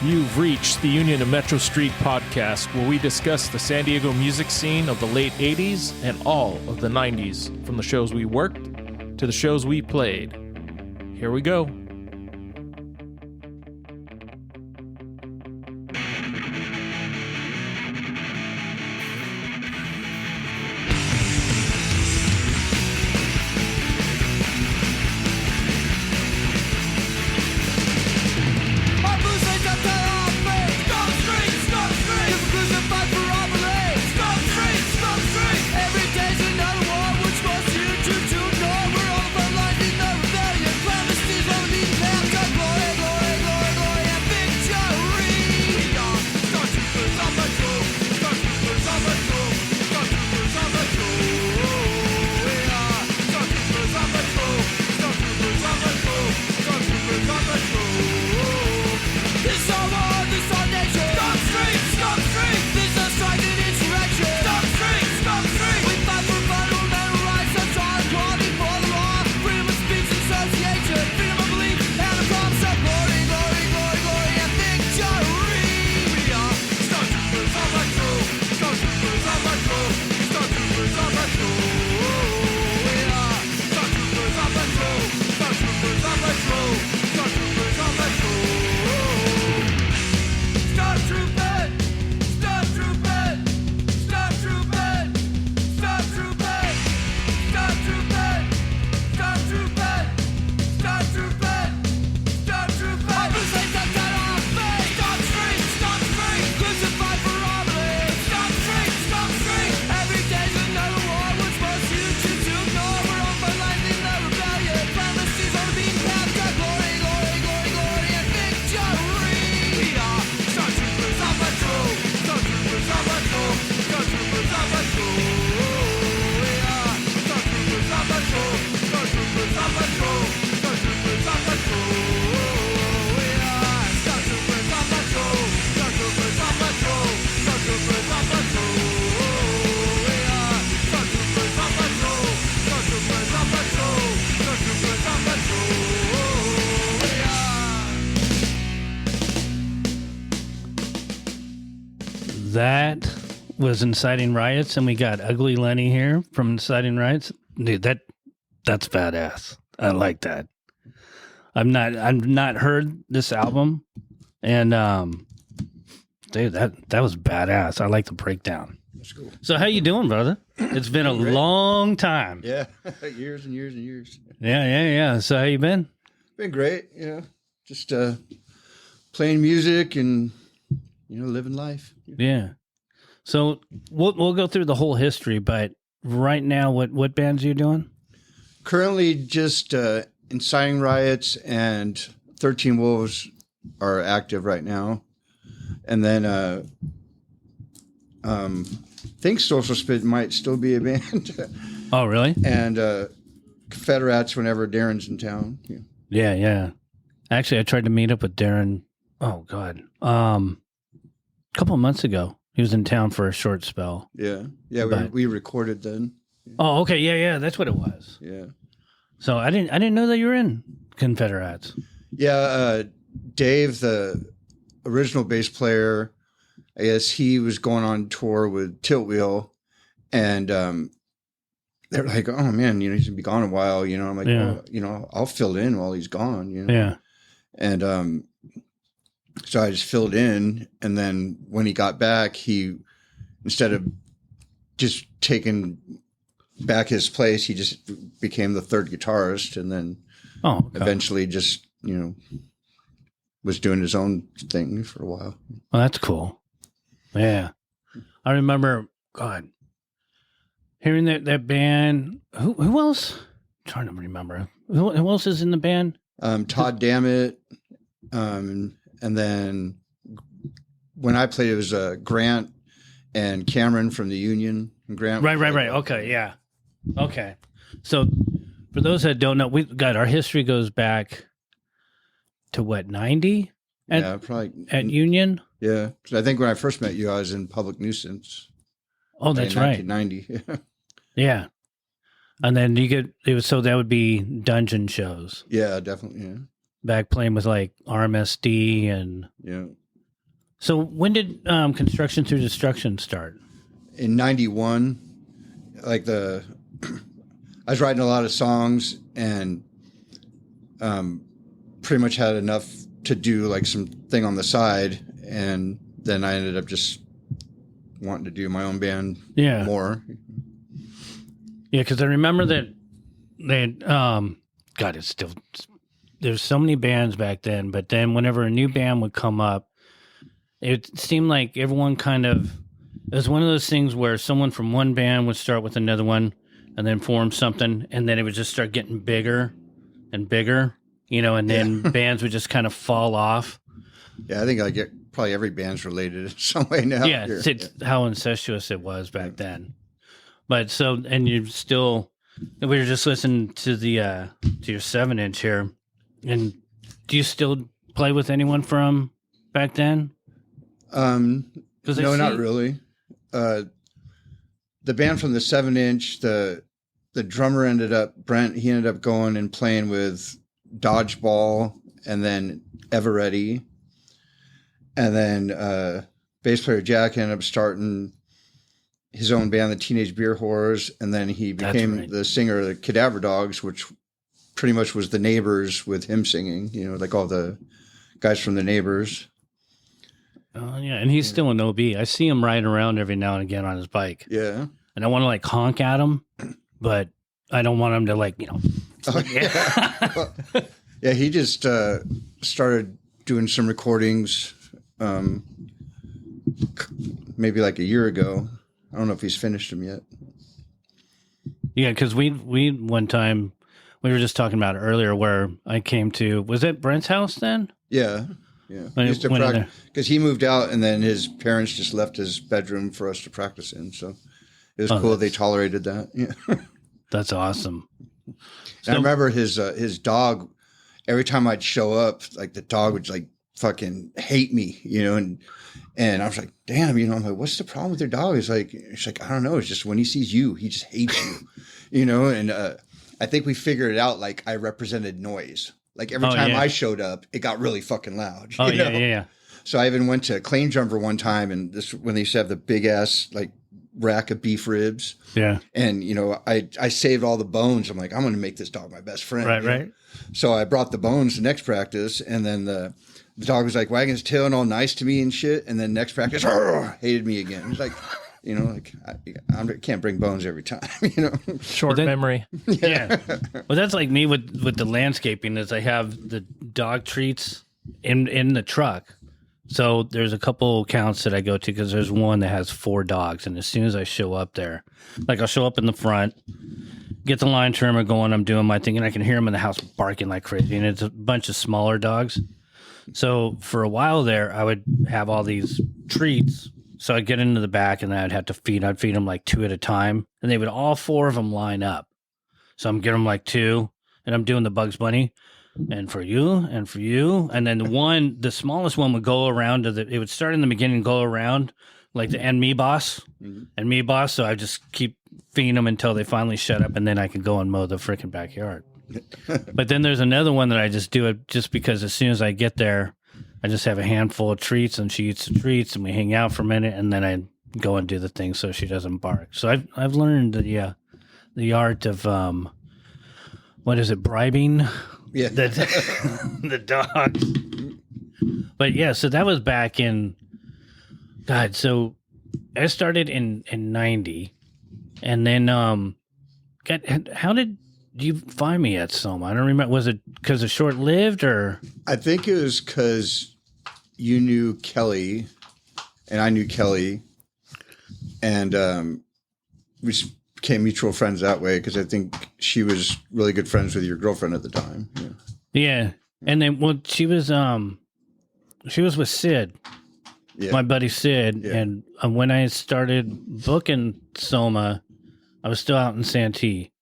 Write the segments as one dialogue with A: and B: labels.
A: You've reached the Union and Metro Street podcast, where we discuss the San Diego music scene of the late 80s and all of the 90s, from the shows we worked to the shows we played. Here we go.
B: That was Inciting Riots, and we got Ugly Lenny here from Inciting Riots. Dude, that's badass. I like that. I've not heard this album, and dude, that was badass. I like the breakdown.
C: That's cool.
B: So how you doing, brother? It's been a long time.
C: Yeah, years and years and years.
B: Yeah. So how you been?
C: Been great, just playing music and living life.
B: Yeah. So we'll go through the whole history, but right now, what bands are you doing?
C: Currently, just Inciting Riots and 13 Wolves are active right now, and then I think Social Spit might still be a band.
B: Oh, really?
C: And Confederates whenever Darren's in town.
B: Yeah. Actually, I tried to meet up with Darren. Oh God, a couple of months ago. He was in town for a short spell.
C: Yeah. We recorded then.
B: Oh, okay. Yeah. That's what it was.
C: Yeah.
B: So I didn't know that you were in Confederates.
C: Yeah. Dave, the original bass player, I guess he was going on tour with Tilt Wheel, and they're like, "Oh man, he's gonna be gone a while." I'm like,
B: Yeah.
C: "Well, I'll fill in while he's gone."
B: Yeah.
C: And so I just filled in, and then when he got back, he, instead of just taking back his place, he just became the third guitarist, and then eventually just was doing his own thing for a while.
B: Well, that's cool. Yeah, I remember. God, hearing that band. Who else? I'm trying to remember. Who else is in the band?
C: Todd Dammit. And then when I played, it was Grant and Cameron from the Union. And Grant,
B: right. Okay, yeah. Okay. So for those that don't know, our history goes back to what, 90?
C: Probably
B: at Union.
C: Yeah, because I think when I first met you, I was in Public Nuisance.
B: Oh, that's right.
C: 1990.
B: Yeah. And then so that would be dungeon shows.
C: Yeah, definitely. Yeah.
B: Back playing with like RMSD and
C: yeah.
B: So when did Construction Through Destruction start?
C: In '91, like I was writing a lot of songs and pretty much had enough to do like some thing on the side, and then I ended up just wanting to do my own band more.
B: Yeah, because I remember that God, it's still, there's so many bands back then, but then whenever a new band would come up, it seemed like everyone kind of, it was one of those things where someone from one band would start with another one and then form something, and then it would just start getting bigger and bigger, and then bands would just kind of fall off.
C: Yeah, I think probably every band's related in some way now.
B: Yeah, it's how incestuous it was back then. But so, and you still, we were just listening to the to your 7-inch here, and do you still play with anyone from back then?
C: No, not really. The band from the 7-inch, the drummer Brent, he ended up going and playing with Dodgeball and then Eveready. And then bass player Jack ended up starting his own band, the Teenage Beer Whores, and then he became the singer of the Cadaver Dogs, which pretty much was the Neighbors with him singing, like all the guys from the Neighbors.
B: Oh, yeah, and he's still an OB. I see him riding around every now and again on his bike.
C: Yeah.
B: And I want to, honk at him, but I don't want him to,
C: Oh, yeah. Well, yeah, he just started doing some recordings maybe like a year ago. I don't know if he's finished them yet.
B: Yeah, because we one time, we were just talking about it earlier where I came to, was it Brent's house then?
C: Yeah. Yeah. He used to practice because he moved out and then his parents just left his bedroom for us to practice in. So it was cool. They tolerated that. Yeah.
B: That's awesome.
C: So, I remember his dog, every time I'd show up, the dog would fucking hate me, and I was like, damn, I'm like, what's the problem with your dog? She's like, I don't know. It's just when he sees you, he just hates you, and I think we figured it out. I represented noise. Every time I showed up, it got really fucking loud.
B: Yeah.
C: So I even went to Claim Jumper one time, and when they used to have the big ass rack of beef ribs.
B: Yeah.
C: And I saved all the bones. I'm like, I'm going to make this dog my best friend.
B: Right.
C: So I brought the bones the next practice, and then the dog was wagging his tail and all nice to me and shit. And then next practice, hated me again. It's I can't bring bones every time,
A: Short memory.
B: Yeah. Well, that's like me with the landscaping is I have the dog treats in the truck. So there's a couple counts that I go to because there's one that has 4 dogs. And as soon as I show up there, I'll show up in the front, get the line trimmer going, I'm doing my thing, and I can hear them in the house barking like crazy. And it's a bunch of smaller dogs. So for a while there, I would have all these treats. So I'd get into the back and then I'd have to feed. I'd feed them 2 at a time. And they would all 4 of them line up. So I'm getting them 2 and I'm doing the Bugs Bunny. And for you, and for you. And then the smallest one would go around it would start in the beginning and go around and me boss. Mm-hmm. And me boss. So I just keep feeding them until they finally shut up and then I can go and mow the freaking backyard. But then there's another one that I just do it just because as soon as I get there, I just have a handful of treats and she eats the treats and we hang out for a minute and then I go and do the thing so she doesn't bark. So I've learned the art of what is it, bribing?
C: Yeah.
B: The dog. But yeah, so that was back in God, so I started in 90 and then how did you find me at Soma? I don't remember. Was it because of short-lived or?
C: I think it was because you knew Kelly and I knew Kelly and we became mutual friends that way because I think she was really good friends with your girlfriend at the time.
B: Yeah. And then, she was with Sid, my buddy Sid. Yeah. And when I started booking Soma, I was still out in Santee.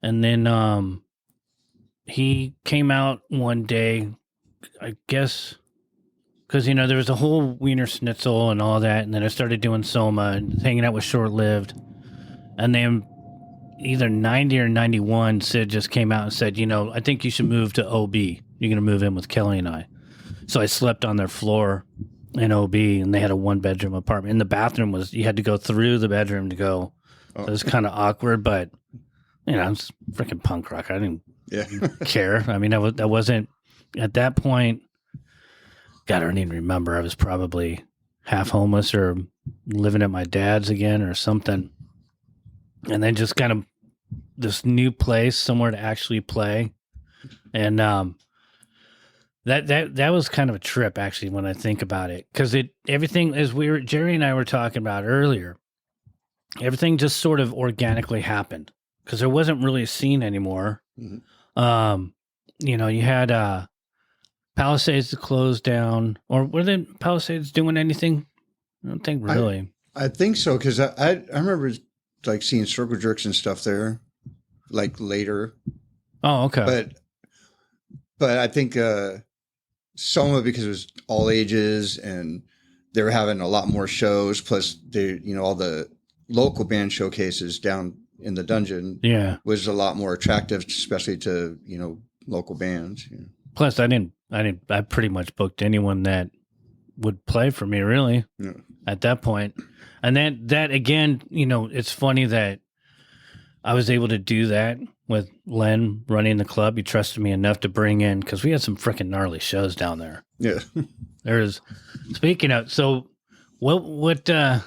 B: And then he came out one day, I guess, because, there was a whole Wiener Schnitzel and all that. And then I started doing Soma and hanging out with Short-Lived. And then either 90 or 91, Sid just came out and said, I think you should move to OB. You're going to move in with Kelly and I. So I slept on their floor in OB, and they had a 1-bedroom apartment. And the bathroom you had to go through the bedroom to go. So it was kind of awkward, but it's freaking punk rock. I didn't care. I mean, I wasn't at that point. God, I don't even remember. I was probably half homeless or living at my dad's again or something. And then just kind of this new place, somewhere to actually play. And that was kind of a trip, actually, when I think about it. Because everything, as Jerry and I were talking about earlier, everything just sort of organically happened. Because there wasn't really a scene anymore. Mm-hmm. You had Palisades to close down. Or were the Palisades doing anything? I don't think really.
C: I think so, because I remember like seeing Circle Jerks and stuff there, like later.
B: Oh, okay.
C: But I think Soma, because it was all ages and they were having a lot more shows, plus all the local band showcases down in the dungeon was a lot more attractive, especially to local bands.
B: Plus, I pretty much booked anyone that would play for me, really, at that point. And that again, it's funny that I was able to do that with Len running the club. He trusted me enough to bring in, because we had some freaking gnarly shows down there. Yeah. Speaking of, so what do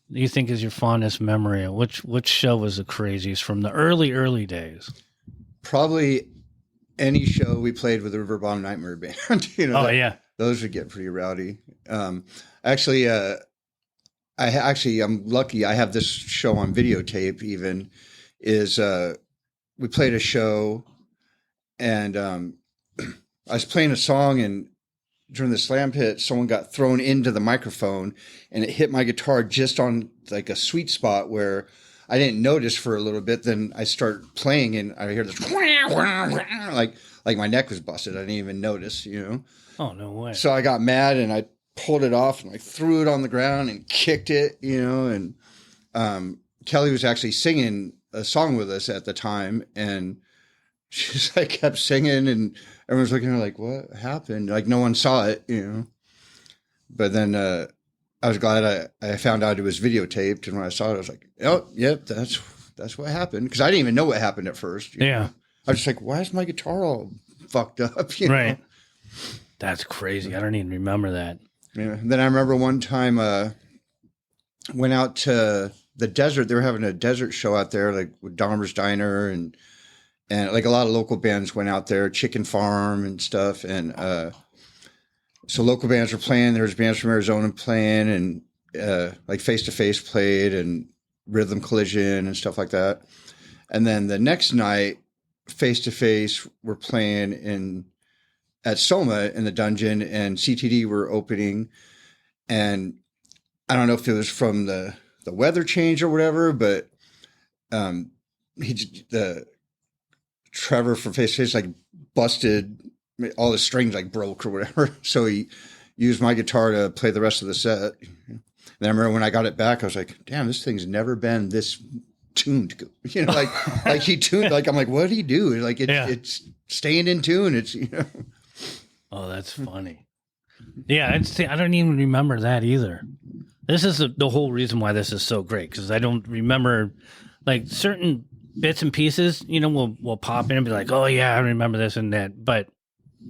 B: you think is your fondest memory? Which show was the craziest from the early days?
C: Probably any show we played with the River Bottom Nightmare Band. Those would get pretty rowdy. I'm lucky. I have this show on videotape. Even we played a show, and I was playing a song, and during the slam pit, someone got thrown into the microphone, and it hit my guitar just on like a sweet spot where I didn't notice for a little bit. Then I start playing, and I hear this like my neck was busted. I didn't even notice,
B: Oh, no way.
C: So I got mad, and I pulled it off, and I threw it on the ground and kicked it, and Kelly was actually singing a song with us at the time, and she's like kept singing, and everyone's looking at her like, what happened? Like no one saw it, But then I was glad I found out it was videotaped, and when I saw it, I was like, oh, yep, that's what happened. Because I didn't even know what happened at first. I was just like, why is my guitar all fucked up?
B: Right. That's crazy. I don't even remember that.
C: Yeah. Then I remember one time went out to the desert. They were having a desert show out there, like with Dahmer's Diner, and like a lot of local bands went out there, Chicken Farm and stuff. And so local bands were playing. There was bands from Arizona playing, and like Face to Face played, and Rhythm Collision and stuff like that. And then the next night, Face to Face were playing at Soma in the dungeon, and CTD were opening. And I don't know if it was from the weather change or whatever, but Trevor from Face to Face like busted, all the strings like broke or whatever. So he used my guitar to play the rest of the set. And I remember when I got it back, I was like, damn, this thing's never been this tuned. Like he tuned, like, I'm like, what did he do? Like it's staying in tune. It's,
B: Oh, that's funny. Yeah, I don't even remember that either. This is the whole reason why this is so great, because I don't remember, like, certain bits and pieces, will pop in and be like, oh, yeah, I remember this and that. But,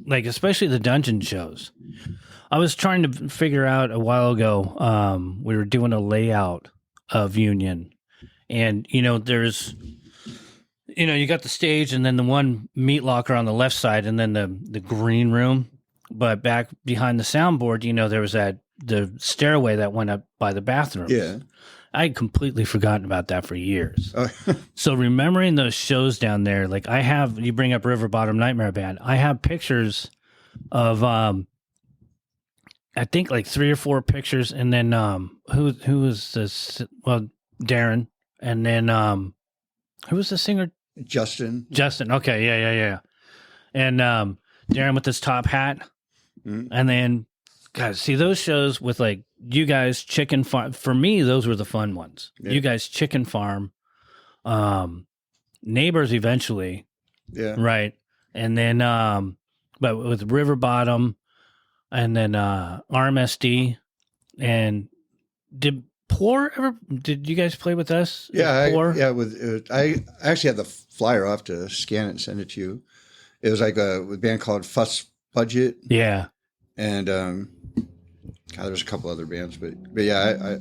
B: like, especially the dungeon shows. I was trying to figure out a while ago, we were doing a layout of Union. And, there's, you got the stage and then the one meat locker on the left side and then the green room. But back behind the soundboard, there was the stairway that went up by the bathrooms.
C: Yeah.
B: I had completely forgotten about that for years. So remembering those shows down there, like you bring up River Bottom Nightmare Band. I have pictures of, I think like 3 or 4 pictures. And then, who was this? Well, Darren. And then, who was the singer?
C: Justin.
B: Okay. Yeah. And, Darren with his top hat. Mm-hmm. And then, guys, see those shows with like you guys, Chicken Farm. For me, those were the fun ones. Yeah. You guys, Chicken Farm, Neighbors eventually.
C: Yeah.
B: Right. And then, but with River Bottom and then RMSD And did you guys play with us?
C: Yeah,
B: Pour?
C: I actually had the flyer. I'll have to scan it and send it to you. It was like a band called Fuss Budget.
B: Yeah.
C: And God, there's a couple other bands, but yeah,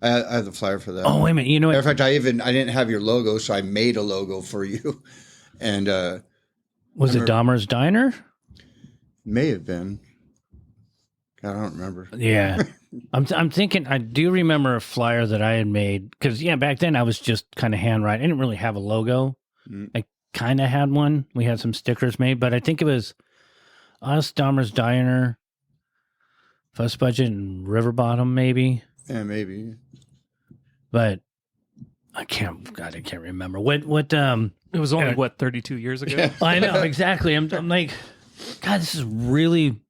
C: I had the flyer for that.
B: Oh, wait a minute. You know what?
C: Matter of fact, I didn't have your logo, so I made a logo for you. And
B: Was it Dahmer's Diner?
C: May have been. God, I don't remember.
B: Yeah. I'm thinking, I do remember a flyer that I had made because, back then I was just kind of handwriting. I didn't really have a logo. I kind of had one. We had some stickers made, but I think it was us, Dahmer's Diner, Fuss Budget, and River Bottom, maybe.
C: Yeah, maybe.
B: But I can't remember. What
A: It was only, 32 years ago?
C: Yeah.
B: I know, exactly. I'm like, God, this is really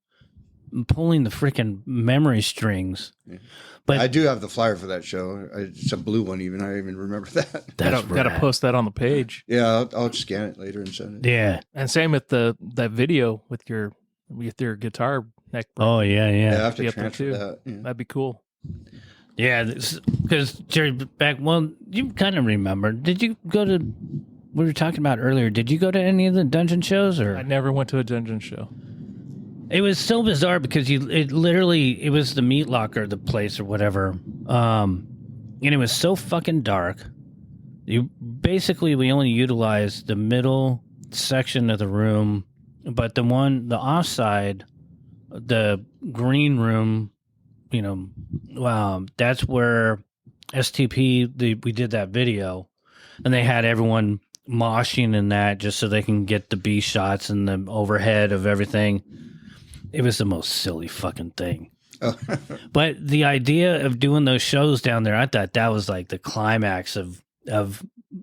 B: pulling the freaking memory strings.
C: Yeah.
B: But
C: I do have the flyer for that show. It's a blue one, even. I even remember that.
B: That's
A: Gotta post that on the page.
C: Yeah, I'll scan it later and send it.
B: Yeah.
A: And same with that video with your guitar neck.
B: Oh, yeah.
C: Yeah, I have
A: Be
C: to
A: up there
C: transfer
A: too.
C: that. Yeah.
A: That'd be cool.
B: Yeah, because Jerry, you kind of remember. Did you go to, we were talking about earlier, did you go to any of the dungeon shows? Or
A: I never went to a dungeon show.
B: It was so bizarre because it was the meat locker, the place or whatever. And it was so fucking dark. We only utilized the middle section of the room, but the offside, the green room, that's where STP, we did that video, and they had everyone moshing in that just so they can get the B shots and the overhead of everything. It was the most silly fucking thing.
C: Oh.
B: But the idea of doing those shows down there, I thought that was like the climax of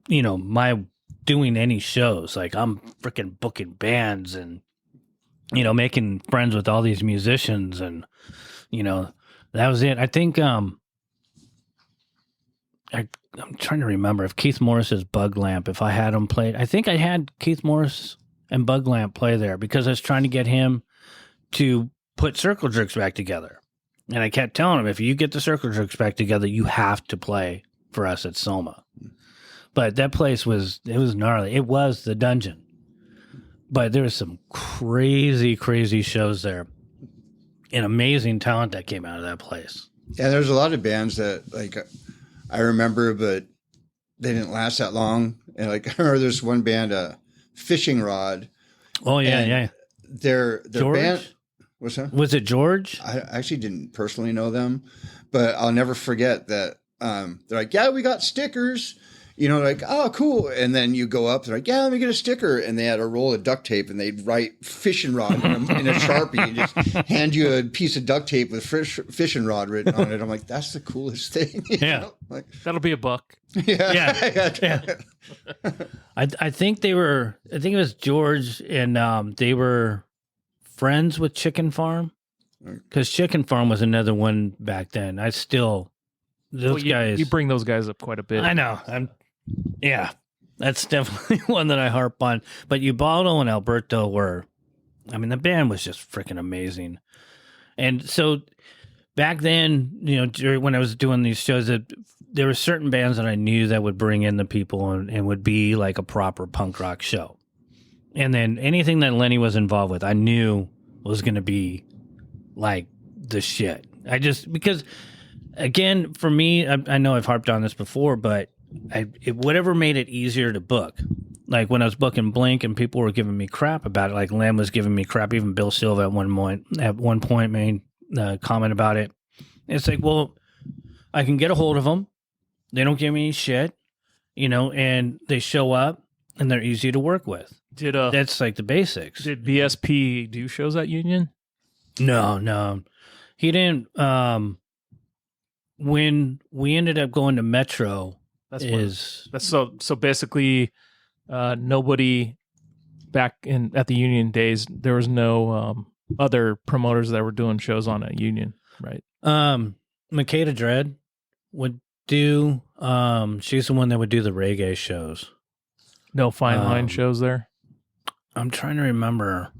B: my doing any shows. Like, I'm freaking booking bands and, making friends with all these musicians, and, that was it. I think, I'm trying to remember if Keith Morris's Bug Lamp, if I had him played. I think I had Keith Morris and Bug Lamp play there because I was trying to get him to put Circle Jerks back together. And I kept telling him, if you get the Circle Jerks back together, you have to play for us at Soma. But that place was gnarly. It was the dungeon. But there was some crazy, crazy shows there. And amazing talent that came out of that place.
C: Yeah, there's a lot of bands that, like, I remember, but they didn't last that long. And, like, I remember there's one band, Fishing Rod.
B: Oh, yeah.
C: Their
B: George?
C: band... What's that?
B: Was it George?
C: I actually didn't personally know them, but I'll never forget that they're like, yeah, we got stickers, like, oh, cool. And then you go up, they're like, yeah, let me get a sticker. And they had a roll of duct tape and they'd write fishing rod in a Sharpie and just hand you a piece of duct tape with fishing rod written on it. I'm like, that's the coolest thing.
B: Yeah.
C: Like,
A: That'll be $1.
B: Yeah. I think it was George, and they were friends with Chicken Farm, because Chicken Farm was another one back then. Guys.
A: You bring those guys up quite a bit.
B: I know. That's definitely one that I harp on. But Ubaldo and Alberto the band was just freaking amazing. And so back then, when I was doing these shows, there were certain bands that I knew that would bring in the people and would be like a proper punk rock show. And then anything that Lenny was involved with, I knew was going to be like the shit. Because again, for me, I know I've harped on this before, but whatever made it easier to book. Like when I was booking Blink and people were giving me crap about it, like Len was giving me crap, even Bill Silva at one point made a comment about it. It's like, well, I can get a hold of them. They don't give me any shit, and they show up and they're easy to work with. That's like the basics.
A: Did BSP do shows at Union?
B: No. He didn't. When we ended up going to Metro,
A: so basically nobody back at the Union days, there was no other promoters that were doing shows on a Union, right?
B: Makeda Dread would do, she's the one that would do the reggae shows.
A: No Fine Line shows there?
B: I'm trying to remember.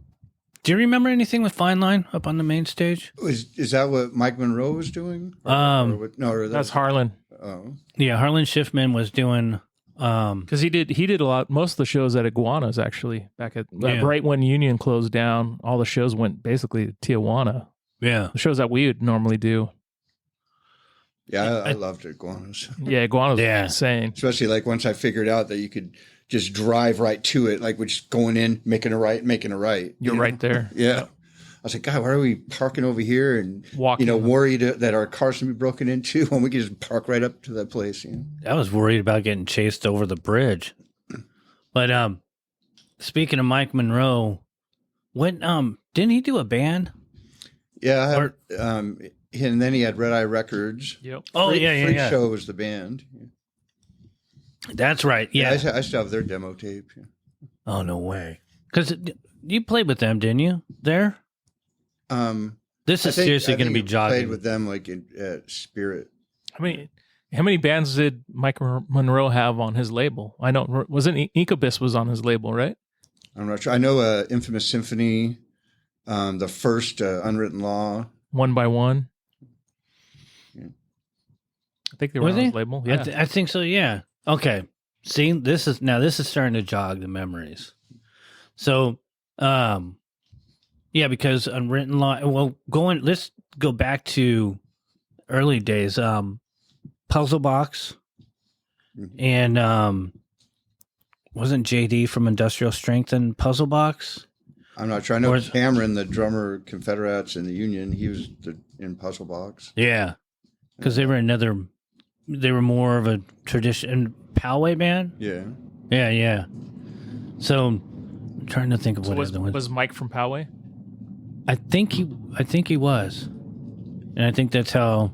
B: Do you remember anything with Fine Line up on the main stage?
C: Is that what Mike Monroe was doing?
A: That's Harlan.
C: Oh,
B: Yeah, Harlan Schiffman was doing.
A: Because he did a lot. Most of the shows at Iguanas actually right when Union closed down. All the shows went basically to Tijuana.
B: Yeah,
A: The shows that we would normally do.
C: yeah, I loved Iguanas.
A: Yeah, Iguanas was insane.
C: Especially like once I figured out that you could just drive right to it, like we're just going in, making a right.
A: You're right there.
C: Yeah. I was like, God, why are we parking over here and
A: Walking.
C: worried that our cars can be broken into when we can just park right up to that place?
B: I was worried about getting chased over the bridge. But speaking of Mike Monroe, when didn't he do a band?
C: Yeah, and then he had Red Eye Records.
A: Yep.
B: Oh,
C: Freak Show was the band.
B: That's right. Yeah,
C: I still have their demo tape. Yeah.
B: Oh, no way. Because you played with them, didn't you? There. This is seriously going to be jogging.
C: Played with them like at Spirit.
A: How many bands did Mike Monroe have on his label? I know wasn't Incubus was on his label, right?
C: I'm not sure. I know Infamous Symphony, the first Unwritten Law.
A: One by One. Yeah. I think they were on his label. Yeah,
B: I think so. Yeah. Okay. See, this is starting to jog the memories. So, yeah, because Unwritten Law. Well, let's go back to early days. Puzzle Box, and wasn't JD from Industrial Strength in Puzzle Box?
C: I'm not sure. I know Cameron, the drummer, Confederates in the Union. He was in Puzzle Box.
B: Yeah, because they were more of a tradition Poway band.
C: Yeah.
B: Yeah. So I'm trying to think of what other ones.
A: Was Mike from Poway?
B: I think he was, and I think that's how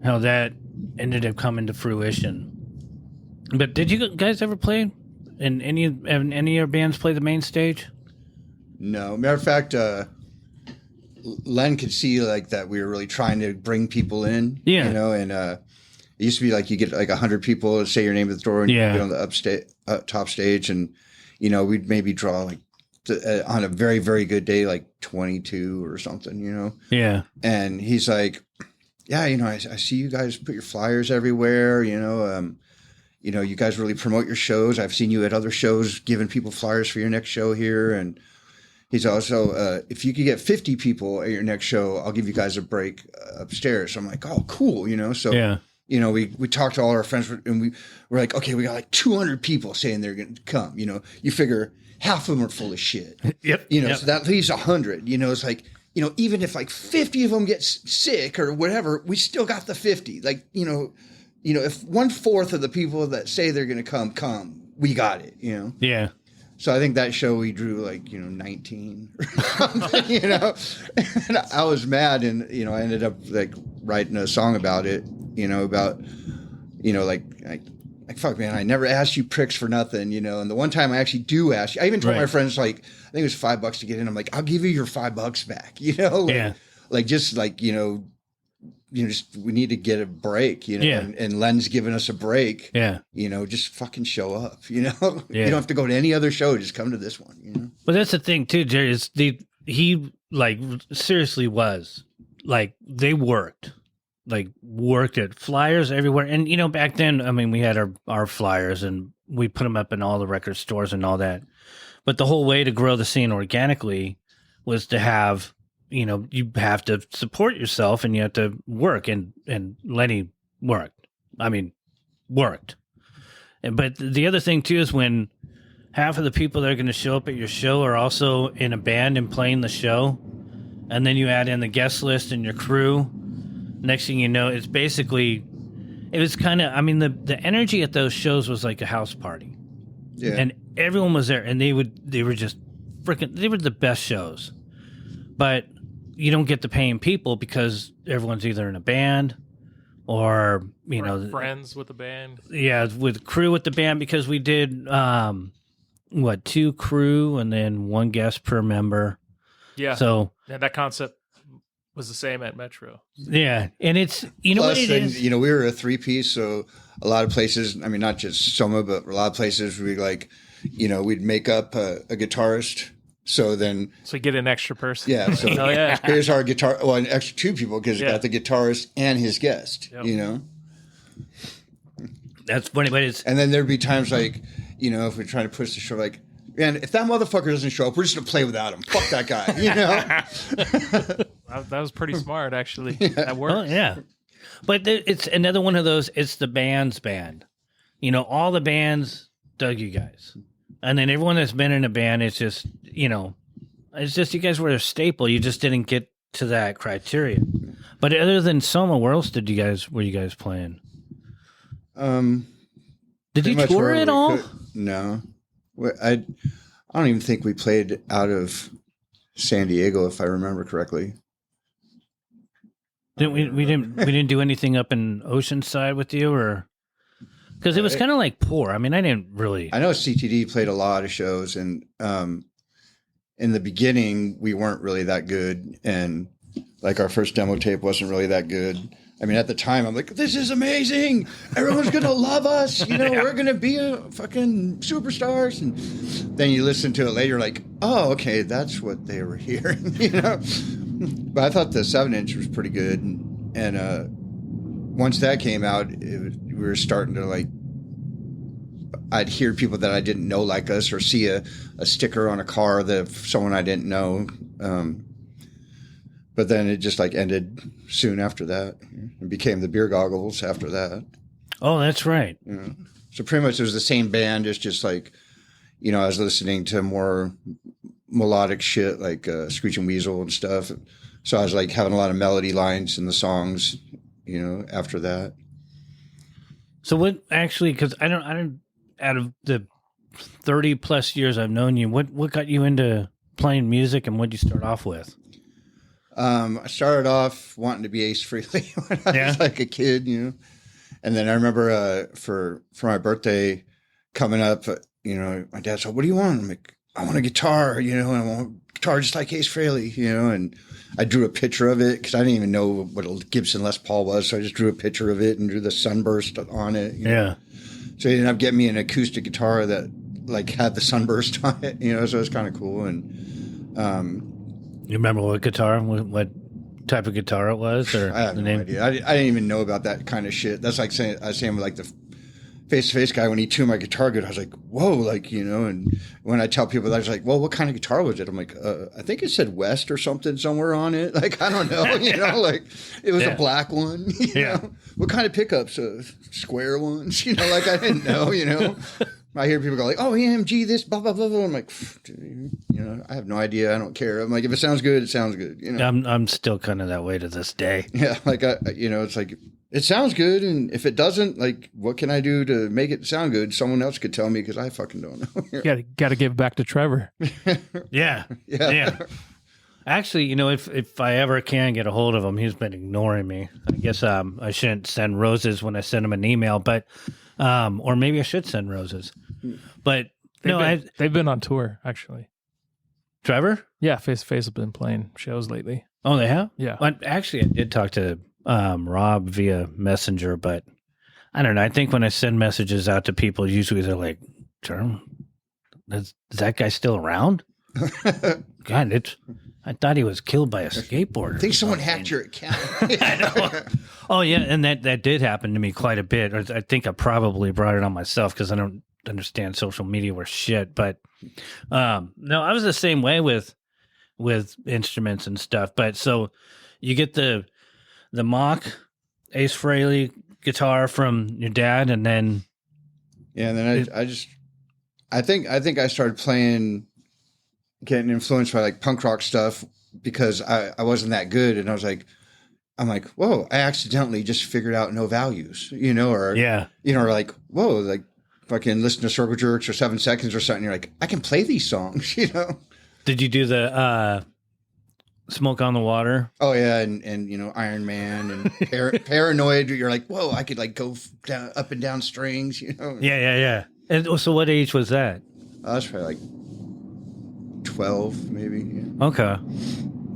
B: that ended up coming to fruition. But did you guys ever play in any of your bands play the main stage?
C: No. Matter of fact, Len could see like that we were really trying to bring people in.
B: Yeah.
C: And it used to be like you get like 100 people say your name at the door and you get on the top stage, and we'd maybe draw like on a very, very good day like 22 or something.
B: Yeah.
C: And he's like, yeah, I see you guys put your flyers everywhere. You guys really promote your shows. I've seen you at other shows giving people flyers for your next show here. And he's also, if you could get 50 people at your next show, I'll give you guys a break upstairs. So I'm like, oh, cool. So,
B: yeah.
C: We talked to all our friends and we were like, okay, we got like 200 people saying they're going to come. You figure half of them are full of shit.
B: Yep.
C: So that leaves 100. It's like, even if like 50 of them get sick or whatever, we still got the 50. Like, if 1/4 of the people that say they're going to come, we got it,
B: Yeah.
C: So I think that show we drew like, 19 or something, and I was mad, and, I ended up like writing a song about it, like, fuck, man, I never asked you pricks for nothing, and the one time I actually do ask you, I even told my friends, like, I think it was $5 to get in. I'm like, I'll give you your $5 back, just we need to get a break, and Len's giving us a break, just fucking show up, You don't have to go to any other show, just come to this one,
B: But that's the thing too, Jerry, is he like seriously was like they worked at flyers everywhere. And, back then, I mean, we had our flyers and we put them up in all the record stores and all that. But the whole way to grow the scene organically was to have, you have to support yourself and you have to work. And Lenny worked. But the other thing, too, is when half of the people that are going to show up at your show are also in a band and playing the show, and then you add in the guest list and your crew, next thing you know, it was kind of, the energy at those shows was like a house party.
C: Yeah.
B: And everyone was there, and they were just freaking, they were the best shows. But you don't get the paying people because everyone's either in a band or,
A: friends with the band.
B: Yeah, with crew with the band, because we did, 2 crew and then 1 guest per member.
A: Yeah.
B: So
A: that concept was the same at Metro.
B: Yeah, and it's Plus, what it is.
C: We were a 3-piece, so a lot of places. I mean, not just Soma, but a lot of places we we'd make up a guitarist So then,
A: So you get an extra person.
C: yeah. So
A: Oh, yeah.
C: here's our guitar. Well, an extra 2 people because you
A: Yeah.
C: got the guitarist and his guest.
A: Yep.
C: You know.
B: That's funny, but it's
C: And then there'd be times like, you know, if we're trying to push the show, like, man, if that motherfucker doesn't show up, we're just gonna play without him. Fuck that guy. You know.
A: That was pretty smart, actually. That worked.
B: oh yeah, but it's another one of those. It's the band's band. You know, all the bands dug you guys, and then everyone that's been in a band, it's just it's just you guys were a staple. You just didn't get to that criteria. But other than Soma, where else were you guys playing? Did you tour at all?
C: No, I don't even think we played out of San Diego, if I remember correctly.
B: Didn't we didn't do anything up in Oceanside with you, or because it was kind of like poor. I mean, I didn't really.
C: I know CTD played a lot of shows, and in the beginning we weren't really that good, and like our first demo tape wasn't really that good. I mean, at the time, I'm like, this is amazing. Everyone's going to love us. You know, we're going to be a fucking superstars. And then you listen to it later, like, oh, okay, that's what they were hearing, you know? But I thought the 7-inch was pretty good. And once that came out, we were starting to, like, I'd hear people that I didn't know like us, or see a sticker on a car that someone I didn't know. But then it just like ended soon after that. It became the Beer Goggles after that.
B: Oh, that's right.
C: You know? So pretty much it was the same band. It's just like, you know, I was listening to more melodic shit like Screeching Weasel and stuff. So I was like having a lot of melody lines in the songs, you know, after that.
B: So what actually, because I don't, out of the 30 plus years I've known you, what got you into playing music, and what did you start off with?
C: I started off wanting to be Ace Frehley when I was like a kid, you know. And then I remember for my birthday coming up, you know, my dad said, "What do you want?" I'm like, "I want a guitar, you know, and I want a guitar just like Ace Frehley, you know." And I drew a picture of it because I didn't even know what a Gibson Les Paul was, so I just drew a picture of it and drew the sunburst on it. You know? So he ended up getting me an acoustic guitar that like had the sunburst on it, you know. So it was kind of cool. And
B: you remember what what type of guitar it was, or
C: I have
B: the
C: no
B: name?
C: idea. I didn't even know about that kind of shit. That's like I was saying with like the face-to-face guy, when he tuned my guitar good, I was like, whoa, like, you know. And when I tell people that, I was like, well, what kind of guitar was it? I'm like, I think it said West or something somewhere on it. Like, I don't know, you know, like it was a black one. You know? What kind of pickups? Square ones, you know, like I didn't know, you know. I hear people go like, oh, EMG, this, blah, blah, blah, blah. I'm like, dude, you know, I have no idea. I don't care. I'm like, if it sounds good, it sounds good. You know,
B: I'm still kind of that way to this day.
C: Yeah. Like, you know, it's like, it sounds good. And if it doesn't, like, what can I do to make it sound good? Someone else could tell me because I fucking don't know.
A: Got to give back to Trevor.
B: Yeah. Actually, you know, if I ever can get a hold of him, he's been ignoring me. I guess I shouldn't send roses when I send him an email, but or maybe I should send roses. But
A: they've been on tour actually.
B: Trevor?
A: Yeah, Face to Face have been playing shows lately.
B: Oh, they have?
A: Yeah.
B: Well, actually, I did talk to Rob via Messenger, but I don't know. I think when I send messages out to people, usually they're like, is that guy still around? God, I thought he was killed by a skateboarder.
C: I think someone hacked your account.
B: I know. Oh, yeah, and that did happen to me quite a bit. I think I probably brought it on myself because I don't understand social media or shit. But no, I was the same way with instruments and stuff. But so you get the mock Ace Frehley guitar from your dad, and then
C: and then I think I started getting influenced by like punk rock stuff because I wasn't that good, and I'm like, whoa, I accidentally just figured out No Values, you know, or you know, or like, whoa, like fucking listen to Circle Jerks or 7 Seconds or something. You're like, I can play these songs, you know.
B: Did you do the Smoke on the Water?
C: Oh yeah, and you know, Iron Man and Paranoid. You're like, whoa, I could like go down, up and down strings, you know.
B: Yeah. And so, what age was that?
C: I was probably like 12, maybe. Yeah.
B: Okay.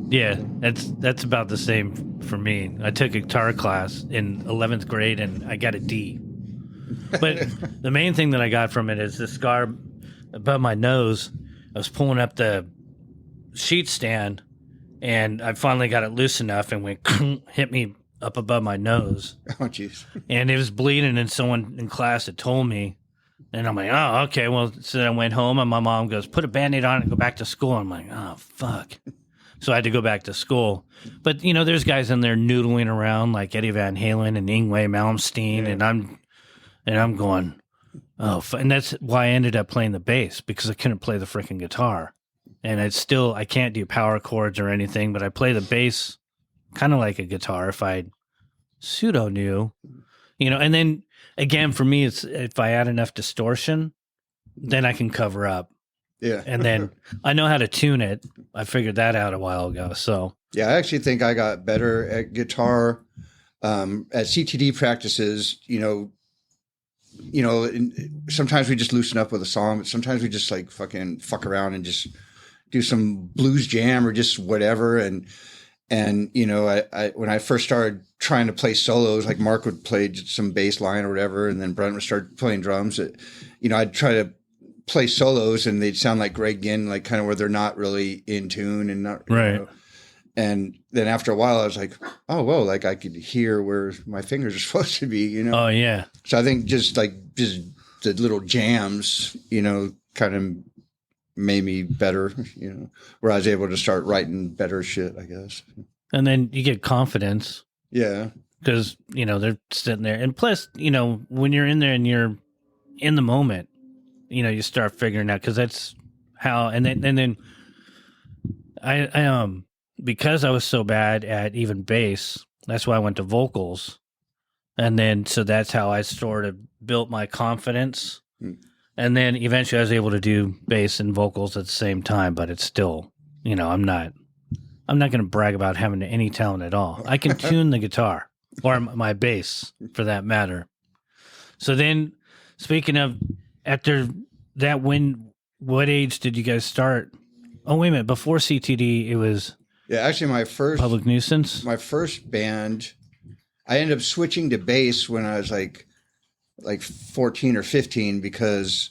B: Yeah, that's about the same for me. I took a guitar class in 11th grade and I got a D. But the main thing that I got from it is the scar above my nose. I was pulling up the sheet stand, and I finally got it loose enough and went hit me up above my nose.
C: Oh, jeez.
B: And it was bleeding, and someone in class had told me. And I'm like, oh, okay. Well, so then I went home, and my mom goes, put a Band-Aid on it and go back to school. I'm like, oh, fuck. So I had to go back to school. But, there's guys in there noodling around like Eddie Van Halen and Yngwie Malmsteen, and I'm going, oh, and that's why I ended up playing the bass, because I couldn't play the freaking guitar. And I can't do power chords or anything, but I play the bass kind of like a guitar if I pseudo knew, and then again, for me, it's if I add enough distortion, then I can cover up.
C: Yeah.
B: And then I know how to tune it. I figured that out a while ago. So
C: yeah, I actually think I got better at guitar at CTD practices. Sometimes we just loosen up with a song, but sometimes we just like fucking fuck around and just do some blues jam or just whatever. And I when I first started trying to play solos, like Mark would play some bass line or whatever, and then Brent would start playing drums. I'd try to play solos, and they'd sound like Greg Ginn, like kind of where they're not really in tune and not
B: right.
C: And then after a while, I was like, oh, whoa, like I could hear where my fingers are supposed to be,
B: Oh, yeah.
C: So I think just the little jams, kind of made me better, where I was able to start writing better shit, I guess.
B: And then you get confidence.
C: Yeah.
B: Because, they're sitting there. And plus, when you're in there and you're in the moment, you start figuring out, because that's how, and then I because I was so bad at even bass, that's why I went to vocals. And then, so that's how I sort of built my confidence. And then eventually I was able to do bass and vocals at the same time, but it's still, I'm not going to brag about having any talent at all. I can tune the guitar or my bass for that matter. So then, speaking of, after that, what age did you guys start? Oh, wait a minute. Before CTD, it was...
C: Yeah, actually my first...
B: Public Nuisance?
C: My first band, I ended up switching to bass when I was like 14 or 15, because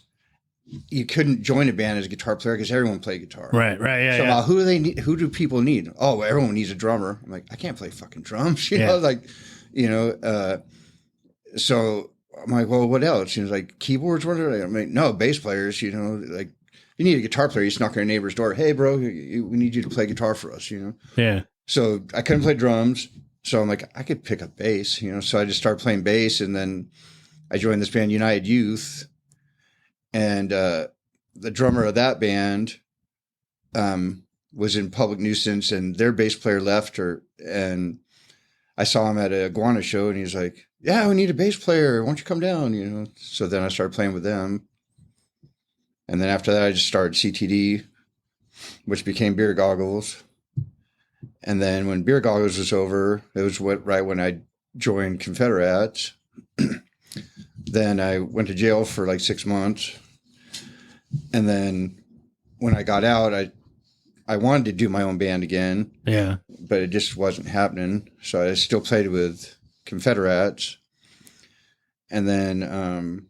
C: you couldn't join a band as a guitar player because everyone played guitar.
B: Right, yeah,
C: so
B: yeah.
C: Who do they need? Who do people need? Oh, well, everyone needs a drummer. I'm like, I can't play fucking drums, So I'm like, well, what else? He was like, keyboards. What are they? I'm like, no, bass players. Like, you need a guitar player. You just knock on your neighbor's door. Hey, bro, we need you to play guitar for us.
B: Yeah.
C: So I couldn't play drums. So I'm like, I could pick up bass. So I just started playing bass, and then I joined this band, United Youth, and the drummer of that band was in Public Nuisance, and their bass player left her, and I saw him at a Iguana show, and he's like, yeah, we need a bass player. Why don't you come down? So then I started playing with them. And then after that, I just started CTD, which became Beer Goggles. And then when Beer Goggles was over, it was right when I joined Confederates. Then I went to jail for like 6 months. And then when I got out, I wanted to do my own band again.
B: Yeah.
C: But it just wasn't happening. So I still played with Confederates. And then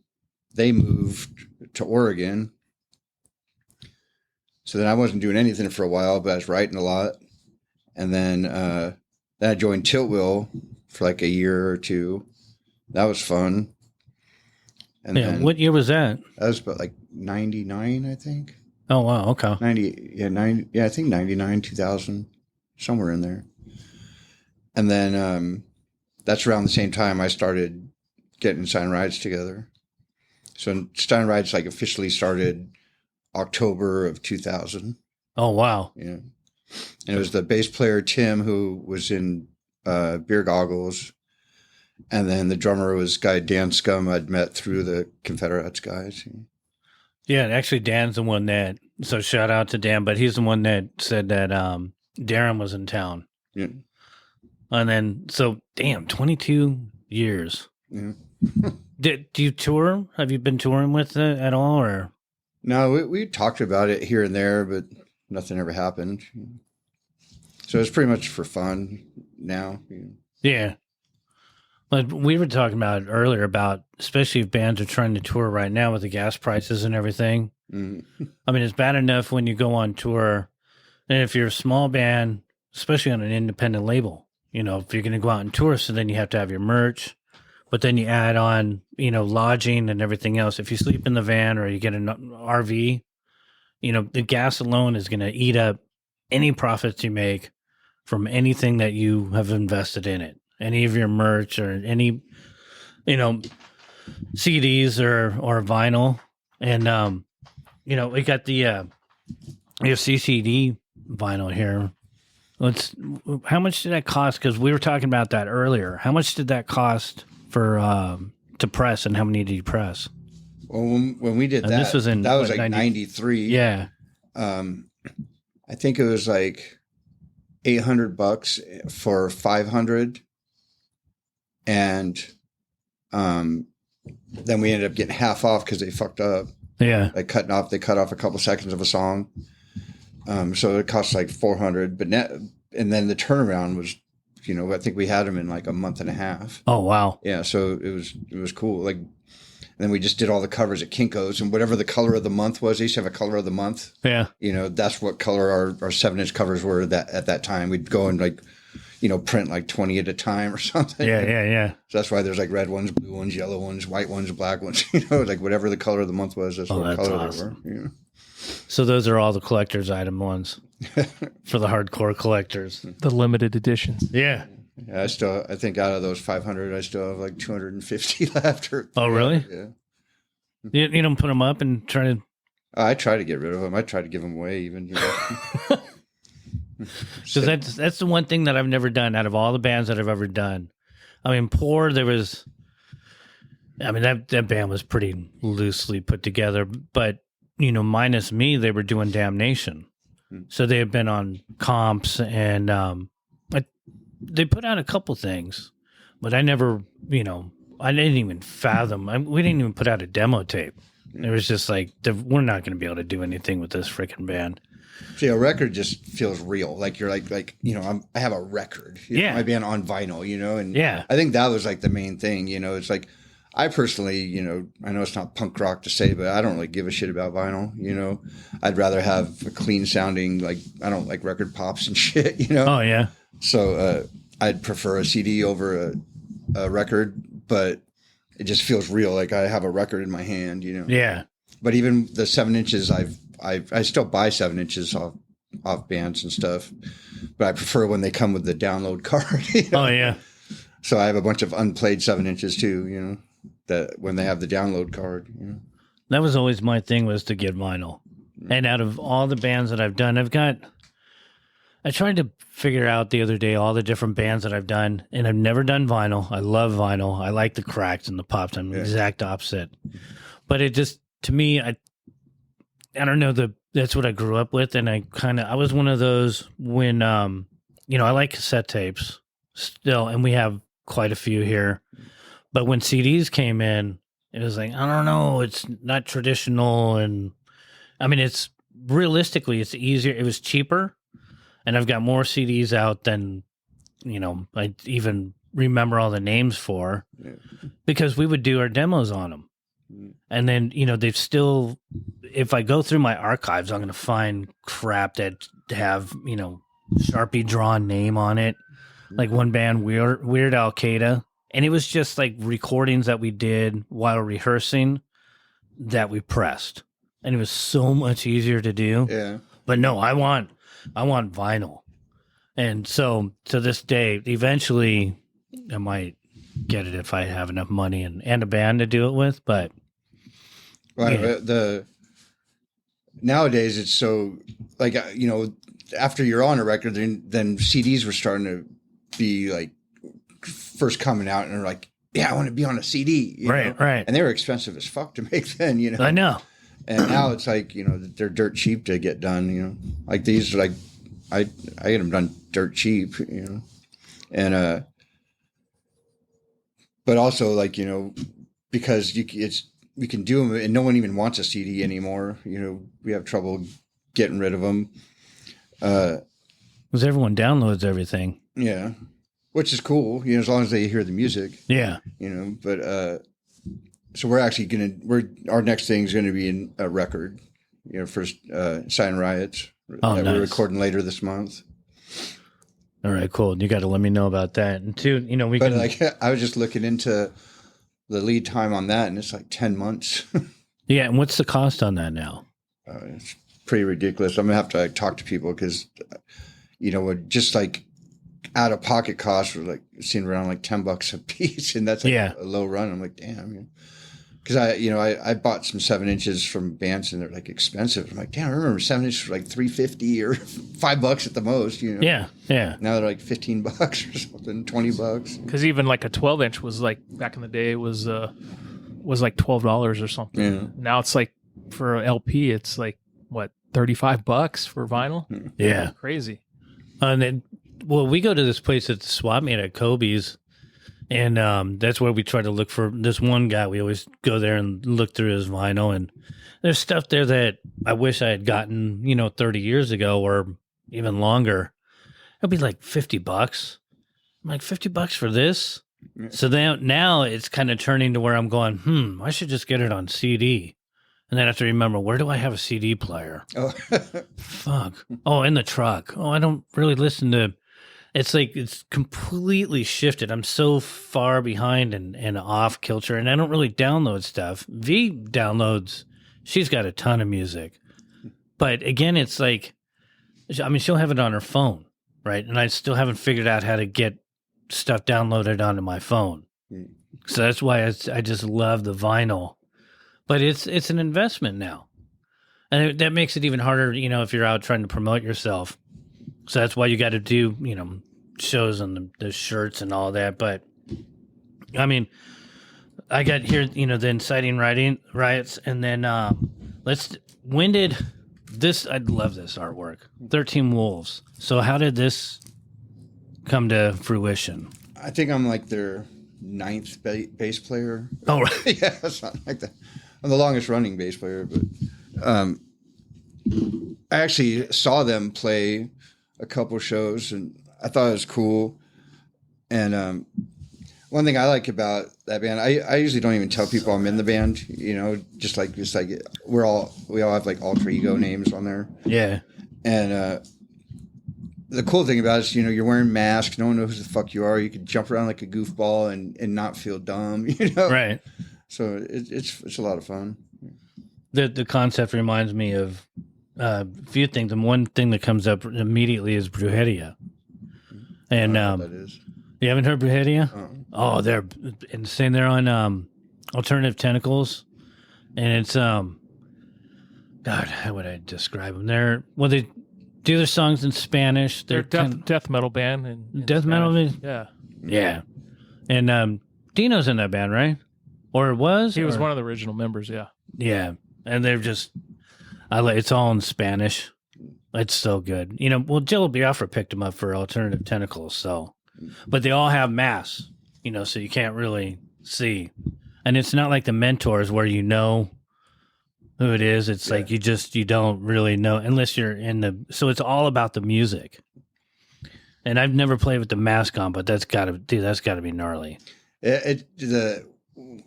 C: they moved to Oregon. So then I wasn't doing anything for a while, but I was writing a lot. And then I joined Tiltwheel for like a year or two. That was fun. And
B: yeah. What year was that?
C: That was about like 99, I think.
B: Oh, wow. Okay.
C: 90. Yeah, 90. Yeah, I think 99, 2000, somewhere in there. And then that's around the same time I started getting Inciting Riots together. So Inciting Riots like officially started October of 2000.
B: Oh, wow.
C: Yeah. And it was the bass player, Tim, who was in Beer Goggles. And then the drummer was guy Dan Scum I'd met through the Confederates guys.
B: Yeah, actually Dan's the one that, so shout out to Dan, but he's the one that said that Darren was in town.
C: Yeah.
B: And then, so damn, 22 years.
C: Yeah.
B: Do you tour? Have you been touring with it at all, or?
C: No, we talked about it here and there, but nothing ever happened. So it's pretty much for fun now.
B: Yeah. But we were talking about it earlier about, especially if bands are trying to tour right now with the gas prices and everything.
C: Mm-hmm.
B: I mean, it's bad enough when you go on tour And if you're a small band, especially on an independent label, if you're going to go out and tour, so then you have to have your merch, but then you add on, lodging and everything else. If you sleep in the van or you get an RV, the gas alone is going to eat up any profits you make from anything that you have invested in it, any of your merch or any, CDs or vinyl. And, we got the your CCD vinyl here. How much did that cost? Because we were talking about that earlier. How much did that cost for to press, and how many did you press?
C: Well, when we did
B: And
C: that,
B: this was in,
C: that was
B: what,
C: like 93.
B: Yeah.
C: I think it was like $800 for 500, and then we ended up getting half off because they fucked up.
B: Yeah.
C: They cut off a couple seconds of a song. So it cost like 400, and then the turnaround was, I think we had them in like a month and a half.
B: Oh, wow.
C: Yeah. So it was cool. Like, and then we just did all the covers at Kinko's, and whatever the color of the month was, they used to have a color of the month.
B: Yeah.
C: That's what color our 7-inch covers were at that time. We'd go and like, print like 20 at a time or something.
B: Yeah.
C: So that's why there's like red ones, blue ones, yellow ones, white ones, black ones, like whatever the color of the month was, that's what color
B: awesome.
C: they were.
B: So those are all the collector's item ones for the hardcore collectors.
A: The limited editions.
B: Yeah.
C: Yeah, I think out of those 500, I still have like 250 left.
B: Oh, really?
C: Yeah.
B: You don't put them up and try to...
C: I try to get rid of them. I try to give them away even.
B: Because that's the one thing that I've never done out of all the bands that I've ever done. I mean, that band was pretty loosely put together, but, minus me, they were doing Damnation. So they had been on comps, and they put out a couple things, but I never, I didn't even fathom. We didn't even put out a demo tape. It was just like, we're not going to be able to do anything with this freaking band.
C: See, a record just feels real. Like you're like I have a record.
B: Yeah.
C: My band on vinyl, and
B: yeah.
C: I think that was like the main thing. It's like, I personally, I know it's not punk rock to say, but I don't really give a shit about vinyl. I'd rather have a clean sounding, like, I don't like record pops and shit.
B: Oh yeah.
C: So I'd prefer a CD over a record, but it just feels real. Like I have a record in my hand.
B: Yeah.
C: But even the 7-inches, I still buy 7-inches off bands and stuff, but I prefer when they come with the download card.
B: Oh yeah.
C: So I have a bunch of unplayed 7-inches too. That when they have the download card.
B: That was always my thing, was to get vinyl. And out of all the bands that I've done, I tried to figure out the other day all the different bands that I've done, and I've never done vinyl. I love vinyl. I like the cracks and the pops. I'm the exact opposite. But it just, to me, I don't know, that's what I grew up with, and I was one of those when, I like cassette tapes still, and we have quite a few here. But when CDs came in, it was like, I don't know, it's not traditional, and I mean, it's easier. It was cheaper, and I've got more CDs out than, I even remember all the names for, because we would do our demos on them. And then, they've still, if I go through my archives, I'm going to find crap that have, Sharpie drawn name on it. Like one band, Weird Al Qaeda. And it was just like recordings that we did while rehearsing that we pressed. And it was so much easier to do.
C: Yeah.
B: But no, I want vinyl. And so to this day, eventually I might get it if I have enough money and a band to do it with. But
C: nowadays it's so like, after you're on a record, then CDs were starting to be like first coming out, and they're like, yeah, I want to be on a CD.
B: Right.
C: And they were expensive as fuck to make then,
B: I know.
C: And now it's like, they're dirt cheap to get done, like these, like I get them done dirt cheap, and, but also like, because we can do them and no one even wants a CD anymore. We have trouble getting rid of them.
B: Because everyone downloads everything.
C: Yeah. Which is cool, as long as they hear the music.
B: Yeah.
C: But so we're actually our next thing is going to be a record, first Inciting Riots
B: Oh,
C: that
B: nice.
C: we're recording later this month.
B: All right, cool. You got to let me know about that. And two, we
C: But
B: can.
C: like, I was just looking into the lead time on that, and it's like 10 months.
B: Yeah, and what's the cost on that now?
C: It's pretty ridiculous. I'm gonna have to like talk to people because, just like out of pocket costs were like seeing around like $10 a piece, and that's like a low run. I'm like, damn, because I bought some 7-inches from bands and they're like expensive. I'm like, damn, I remember 7-inches were like $3.50 or $5 at the most.
B: Yeah.
C: Now they're like $15 or something, $20.
A: Because even like a 12-inch was like back in the day was like $12 or something.
C: Yeah.
A: Now it's like for a LP, it's like what, $35 for vinyl?
B: Yeah.
A: Crazy.
B: And then, we go to this place at the swap meet at Kobe's, and that's where we try to look for this one guy. We always go there and look through his vinyl, and there's stuff there that I wish I had gotten, 30 years ago or even longer. It'd be like $50. I'm like, $50 for this? Yeah. So now it's kind of turning to where I'm going, I should just get it on CD. And then I have to remember, where do I have a CD player?
C: Oh,
B: Fuck. Oh, in the truck. Oh, I don't really listen to. It's like it's completely shifted. I'm so far behind and off kilter, and I don't really download stuff. V downloads. She's got a ton of music. But again, it's like, she'll have it on her phone, right? And I still haven't figured out how to get stuff downloaded onto my phone. So that's why I just love the vinyl. But it's an investment now. And that makes it even harder, if you're out trying to promote yourself. So that's why you got to do, shows on the shirts and all that. But, I got here, the Inciting Riots. And then when did this, I love this artwork, 13 Wolves. So how did this come to fruition?
C: I think I'm like their 9th bass player.
B: Oh, right.
C: Yeah, something like that. I'm the longest running bass player, but I actually saw them play a couple shows, and I thought it was cool. And one thing I like about that band, I usually don't even tell people I'm in the band. Just like we all have like alter ego names on there.
B: Yeah.
C: And the cool thing about it is, you're wearing masks. No one knows who the fuck you are. You can jump around like a goofball and not feel dumb.
B: Right.
C: So it's a lot of fun.
B: The concept reminds me of a few things. And one thing that comes up immediately is Brujeria. And
C: that is.
B: You haven't heard Brujeria?
C: Uh-uh.
B: Oh, they're insane. They're on Alternative Tentacles, and it's God, how would I describe them? They do their songs in Spanish.
A: They're death metal band and
B: death metal.
A: Yeah.
B: And Dino's in that band, right? Or it was?
A: He was one of the original members, yeah.
B: Yeah. And they're just, it's all in Spanish. It's so good. Jello Biafra picked them up for Alternative Tentacles, so. But they all have masks, so you can't really see. And it's not like the Mentors where you know who it is. It's like you don't really know unless you're so it's all about the music. And I've never played with the mask on, but that's got to be gnarly.
C: The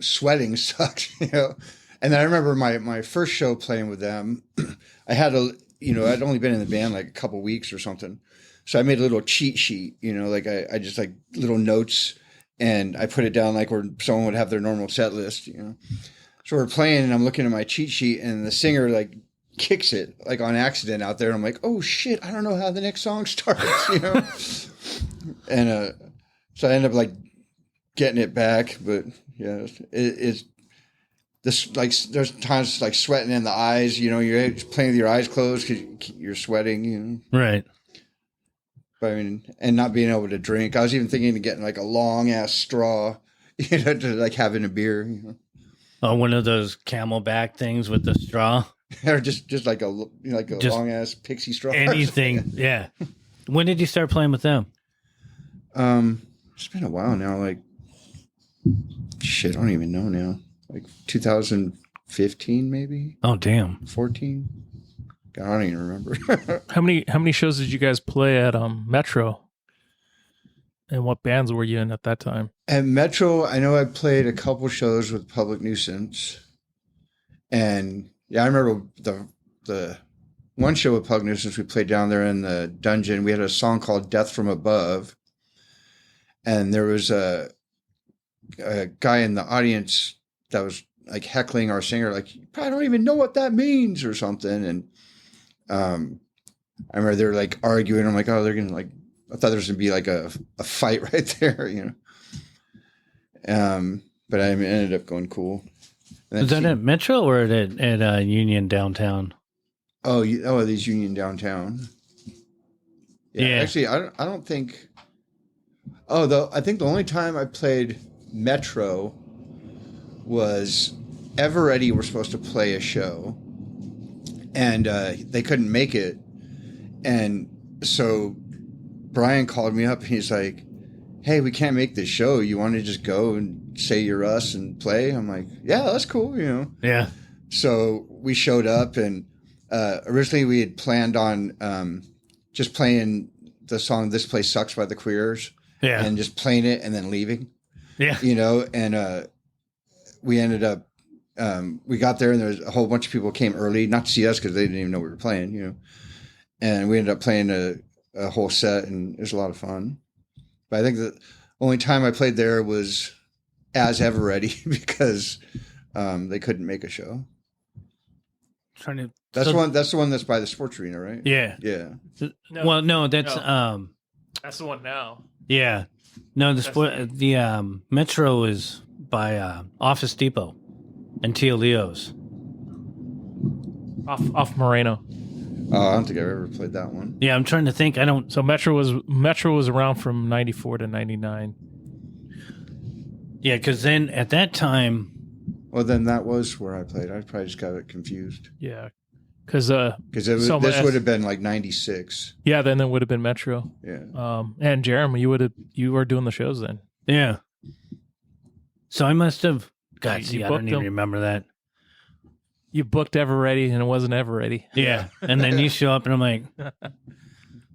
C: sweating sucks, And then I remember my first show playing with them. I had I'd only been in the band like a couple weeks or something, so I made a little cheat sheet. Like I just like little notes, and I put it down like where someone would have their normal set list. So we're playing, and I'm looking at my cheat sheet, and the singer like kicks it like on accident out there. And I'm like, oh shit, I don't know how the next song starts, And so I end up like getting it back, but yeah, it's this like there's times like sweating in the eyes. You're playing with your eyes closed because you're sweating.
B: Right.
C: But and not being able to drink. I was even thinking of getting like a long ass straw, to like having a beer.
B: Oh, one of those Camelback things with the straw,
C: or just like a long ass pixie straw.
B: Anything, yeah. When did you start playing with them?
C: It's been a while now. Like, shit, I don't even know now. Like 2015, maybe.
B: Oh, damn.
C: 14. God, I don't even remember.
A: How many shows did you guys play at Metro? And what bands were you in at that time?
C: At Metro, I know I played a couple shows with Public Nuisance, and yeah, I remember the one show with Pug Nuisance, we played down there in the dungeon. We had a song called Death from Above. And there was a guy in the audience that was like heckling our singer, like, you probably don't even know what that means or something. And I remember they were like arguing. I'm like, oh, they're going to like, I thought there was going to be like a fight right there, you know. But I ended up going cool.
B: Was that at Metro or at Union downtown?
C: Oh, these Union downtown. Yeah. Actually, I don't think. Oh, though I think the only time I played Metro was Eveready were supposed to play a show, and they couldn't make it, and so Brian called me up and he's like, "Hey, we can't make this show. You want to just go and say you're us and play?" I'm like, "Yeah, that's cool, you know."
B: Yeah.
C: So we showed up, and originally we had planned on just playing the song "This Place Sucks" by the Queers.
B: Yeah.
C: And just playing it and then leaving.
B: Yeah.
C: You know, and we ended up, we got there and there was a whole bunch of people came early, not to see us because they didn't even know we were playing, you know. And we ended up playing a whole set, and it was a lot of fun. But I think the only time I played there was as Eveready because they couldn't make a show. That's the one that's by the sports arena, right?
B: Yeah.
C: Yeah.
B: No, that's
A: that's the one now.
B: Yeah. No, the Metro is by Office Depot and Tia Leo's.
A: Off Moreno.
C: Oh, I don't think I've ever played that one.
B: Yeah, I'm trying to think. I don't.
A: So Metro was around from 94 to 99.
B: Yeah, because then at that time.
C: Well, then that was where I played. I probably just got it confused.
A: Yeah. Because
C: this would have been like 96.
A: Yeah, then it would have been Metro.
C: Yeah.
A: And Jeremy, you were doing the shows then.
B: Yeah. So I must have. God,
A: You
B: see, I don't even remember that.
A: You booked Eveready and it wasn't Eveready.
B: Yeah, and then you show up and I'm like,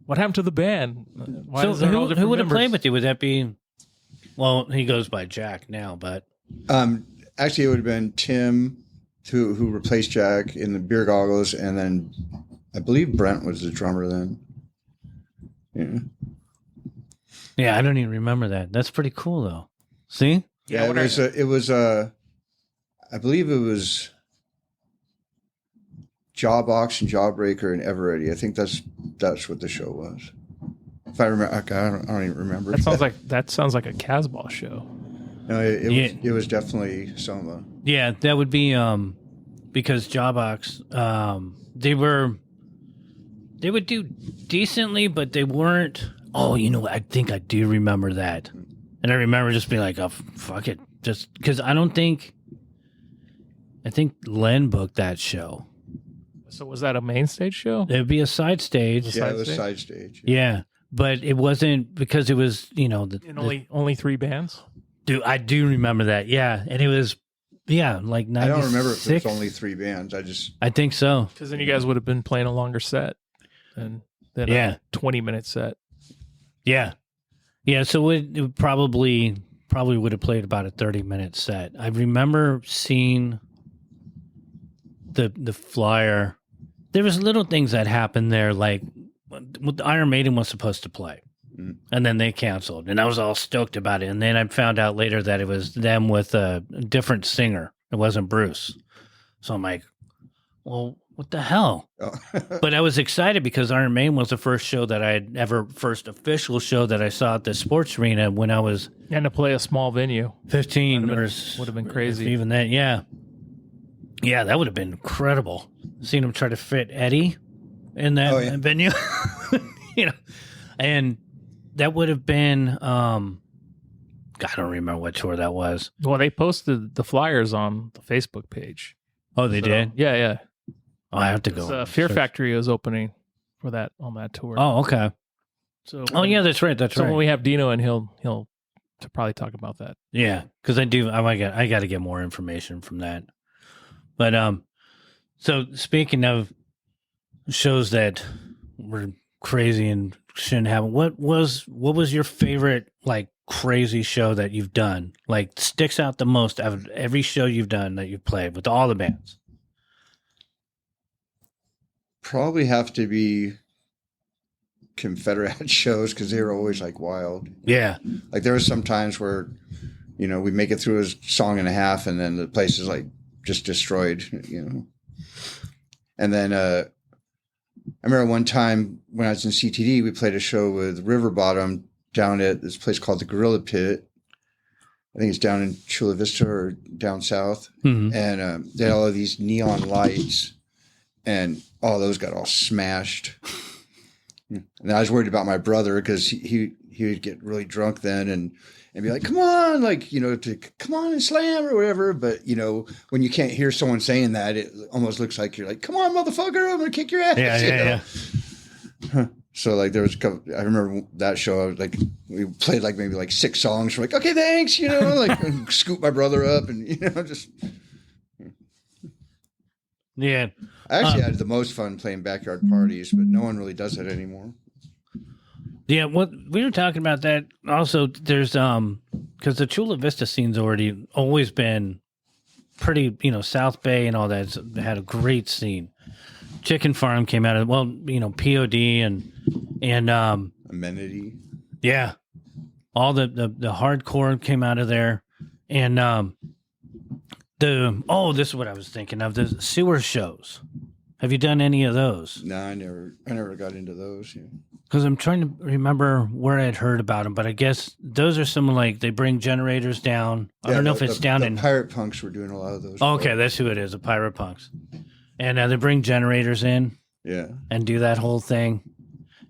A: what happened to the band? Why
B: so
A: is there all
B: who
A: different
B: would have
A: members?
B: played with you? Would that be? Well, he goes by Jack now, but
C: actually, it would have been Tim, who replaced Jack in the Beer Goggles, and then I believe Brent was the drummer then. Yeah.
B: Yeah, I don't even remember that. That's pretty cool, though. See?
C: Yeah, it was. I believe it was Jawbox and Jawbreaker and Eveready. I think that's what the show was. If I remember, okay, I don't even remember.
A: That sounds like a Casbah show.
C: No, it was definitely Soma.
B: Yeah, that would be because Jawbox, they would do decently, but they weren't. Oh, you know what? I think I do remember that, and I remember just being like, "Oh, fuck it," just because I think Len booked that show.
A: So was that a main stage show?
B: It would be a side stage.
C: Yeah, it was side stage.
B: Yeah, but it wasn't because it was, you know,
A: only 3 bands.
B: Dude, I do remember that. Yeah, and it was, like 96.
C: I don't remember if it was only 3 bands.
B: I think so.
A: Because then you guys would have been playing a longer set than a 20-minute set.
B: Yeah, yeah. So it probably would have played about a 30-minute set. I remember seeing the flyer. There was little things that happened there, like Iron Maiden was supposed to play, and then they canceled, and I was all stoked about it. And then I found out later that it was them with a different singer. It wasn't Bruce. So I'm like, well, what the hell? Oh. But I was excited because Iron Maiden was the first official show that I saw at the sports arena when I was.
A: And to play a small venue.
B: 15 would
A: have been crazy.
B: Even that, yeah. Yeah, that would have been incredible. Seeing him try to fit Eddie in that venue. You know, and that would have been, I don't remember what tour that was.
A: Well, they posted the flyers on the Facebook page.
B: Oh, they did?
A: Yeah.
B: Oh, I have to go.
A: Fear Factory is opening for that on that tour.
B: Oh, okay.
A: So
B: yeah, that's right.
A: So when we have Dino and he'll to probably talk about that.
B: Yeah, because I got to get more information from that. But so speaking of shows that were crazy and shouldn't happen, what was your favorite like crazy show that you've done? Like sticks out the most out of every show you've done that you've played with all the bands?
C: probably have to be Confederate shows because they were always like wild.
B: Yeah.
C: Like there was some times where, we make it through a song and a half and then the place is like just destroyed, And then I remember one time when I was in CTD, we played a show with River Bottom down at this place called the Gorilla Pit. I think it's down in Chula Vista or down south.
B: Mm-hmm.
C: And they had all of these neon lights and all those got all smashed. And I was worried about my brother because he would get really drunk then and be like, come on, like, to come on and slam or whatever. But, when you can't hear someone saying that, it almost looks like you're like, come on, motherfucker, I'm going to kick your ass.
B: Yeah.
C: So like there was a couple, I remember that show, I was like, we played like maybe like 6 songs. We're like, okay, thanks, like scoop my brother up and, just.
B: Yeah.
C: I actually had the most fun playing backyard parties, but no one really does that anymore.
B: Yeah, what we were talking about that also. There's because the Chula Vista scene's always been pretty, South Bay and all that had a great scene. Chicken Farm came out of POD and
C: Amenity.
B: Yeah, all the hardcore came out of there, and this is what I was thinking of, the sewer shows. Have you done any of those?
C: No, I never got into those. Yeah.
B: Because I'm trying to remember where I'd heard about them, but I guess those are some like they bring generators down. I don't know if it's down in
C: Pirate Punks were doing a lot of those.
B: Oh, okay, that's who it is, the Pirate Punks, and they bring generators in, and do that whole thing,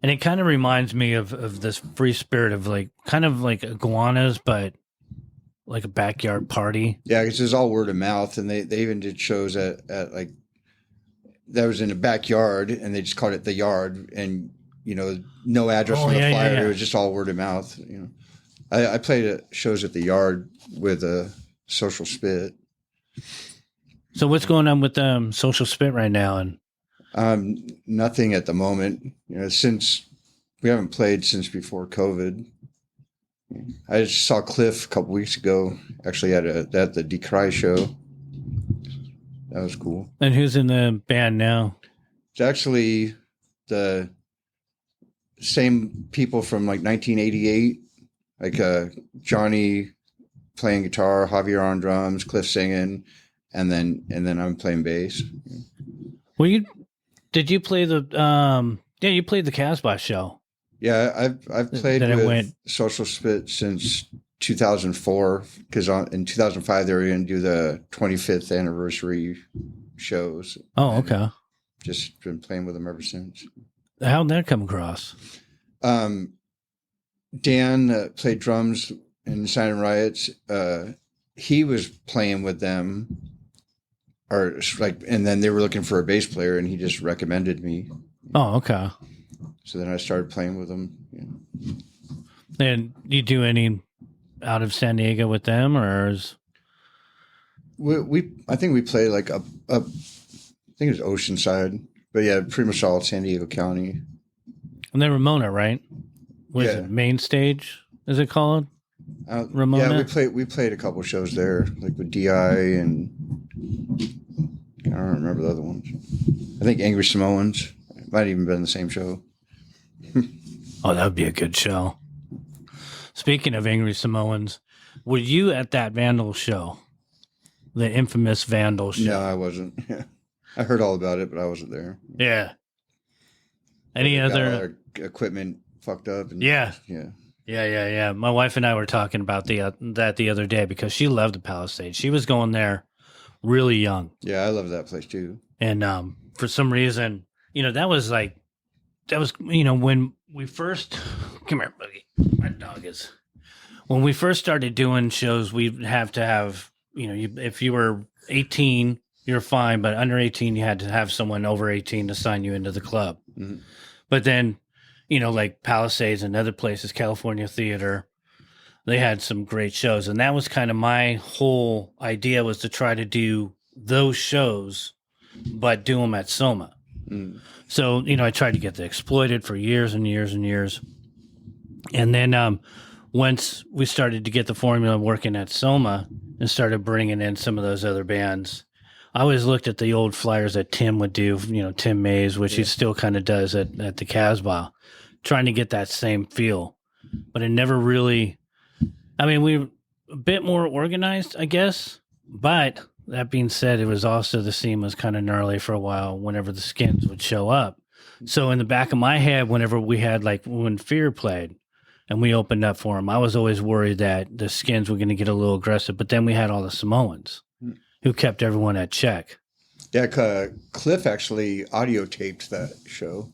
B: and it kind of reminds me of this free spirit of like kind of like iguanas, but like a backyard party.
C: Yeah, because it's all word of mouth, and they even did shows at like that was in a backyard, and they just called it the Yard, and no address on the flyer. Yeah. It was just all word of mouth. I played at shows at the Yard with a Social Spit.
B: So what's going on with Social Spit right now? And
C: nothing at the moment. Since we haven't played since before COVID. I just saw Cliff a couple weeks ago. Actually, at the Decry show. That was cool.
B: And who's in the band now?
C: It's actually the same people from like 1988, like Johnny playing guitar, Javier on drums, Cliff singing, and then I'm playing bass.
B: Did you play the you played the Casbah show? Yeah,
C: I've played with Social Spit since 2004 because in 2005 they were going to do the 25th anniversary shows.
B: Oh, okay.
C: Just been playing with them ever since.
B: How'd that come across?
C: Dan played drums in Inciting Riots. He was playing with them, and then they were looking for a bass player, and he just recommended me.
B: Oh, okay.
C: So then I started playing with them. Yeah.
B: And you do any out of San Diego with them, or is...
C: I think we played like up I think it was Oceanside, but yeah, pretty much all San Diego County.
B: And then Ramona, right? What is it, Main Stage? Is it called? Ramona.
C: Yeah, we played a couple shows there, like with DI and I don't remember the other ones. I think Angry Samoans might have even been the same show.
B: Oh, that would be a good show. Speaking of Angry Samoans, were you at that Vandal show? The infamous Vandal show?
C: No, I wasn't. Yeah. I heard all about it, but I wasn't there.
B: Yeah. Any other
C: equipment fucked up? And,
B: yeah.
C: Yeah.
B: My wife and I were talking about that the other day because she loved the Palisades. She was going there really young.
C: Yeah, I love that place too.
B: And for some reason, that was when we first come here, buddy. My dog is. When we first started doing shows, we'd have to have if you were 18, you're fine, but under 18, you had to have someone over 18 to sign you into the club. Mm-hmm. But then, like Palisades and other places, California Theater, they had some great shows. And that was kind of my whole idea, was to try to do those shows, but do them at Soma. Mm. So, I tried to get the Exploited for years and years and years. And then once we started to get the formula working at Soma and started bringing in some of those other bands, I always looked at the old flyers that Tim would do, Tim Mays, which he still kind of does at the Casbah, trying to get that same feel. But it never really, we were a bit more organized, I guess. But that being said, it was also, the scene was kind of gnarly for a while whenever the Skins would show up. So in the back of my head, whenever we had, like when Fear played and we opened up for him, I was always worried that the Skins were going to get a little aggressive. But then we had all the Samoans who kept everyone at check.
C: Yeah, Cliff actually audio taped that show,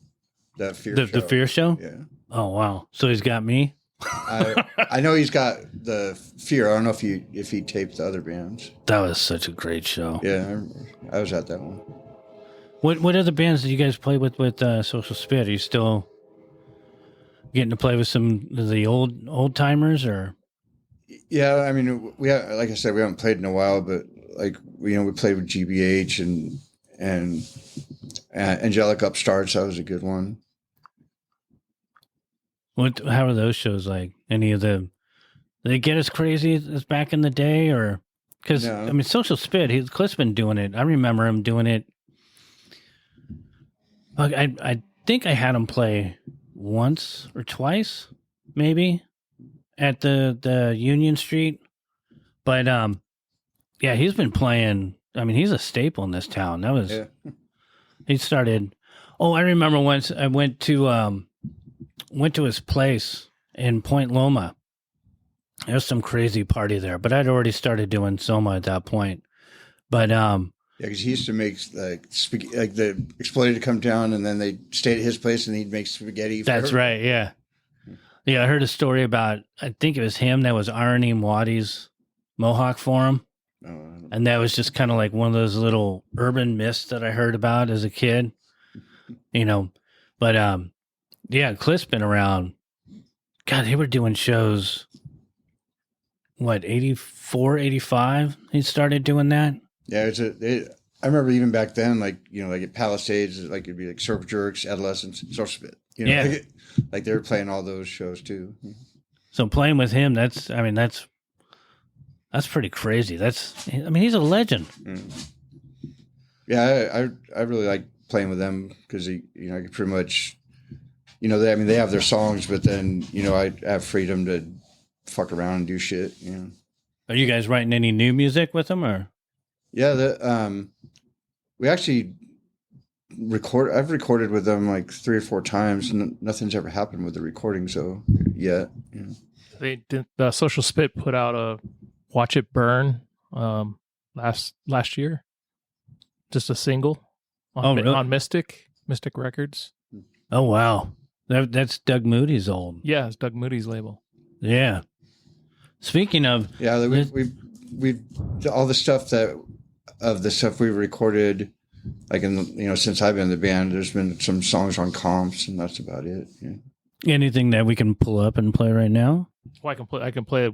C: that Fear show.
B: The Fear show?
C: Yeah.
B: Oh, wow. So he's got me?
C: I know he's got the Fear. I don't know if he taped the other bands.
B: That was such a great show.
C: Yeah, I was at that one.
B: What other bands did you guys play with Social Spit? Are you still getting to play with some of the old timers, or? Yeah,
C: we have, like I said, we haven't played in a while, but like we played with GBH and Angelic Upstarts. That was a good one.
B: How are those shows like? Any of the? Did they get as crazy as back in the day, or? Because
C: no.
B: Social Spit, Cliff's been doing it. I remember him doing it. I think I had him play once or twice, maybe, at the Union Street. But yeah, he's been playing. He's a staple in this town. That was he started. Oh, I remember once I went to his place in Point Loma. There was some crazy party there, but I'd already started doing Soma at that point. But
C: yeah, because he used to make like the Exploited to come down, and then they'd stay at his place, and he'd make spaghetti.
B: That's right. Yeah, yeah. I heard a story about. I think it was him that was ironing Waddy's mohawk for him, and that was just kind of like one of those little urban myths that I heard about as a kid. But yeah, Cliff's been around. God, they were doing shows. What, 84, 85? He started doing that.
C: Yeah, I remember even back then, like at Palisades, like it'd be like Circle Jerks, Adolescents, Social Spit.
B: Yeah,
C: like they were playing all those shows too.
B: So playing with him, that's pretty crazy. He's a legend.
C: Yeah, I really like playing with them because I could pretty much, they have their songs, but then I have freedom to fuck around and do shit.
B: Are you guys writing any new music with them, or?
C: Yeah, we actually I've recorded with them like 3 or 4 times, and nothing's ever happened with the recording. So yet,
A: They did, the Social Spit put out a "Watch It Burn" last year, just a single on Mystic Records.
B: Oh wow, that's Doug Moody's old.
A: Yeah, it's Doug Moody's label.
B: Yeah. Speaking of,
C: we all the stuff we recorded, like since I've been in the band, there's been some songs on comps, and that's about it. Yeah.
B: Anything that we can pull up and play right now?
A: Well, I can play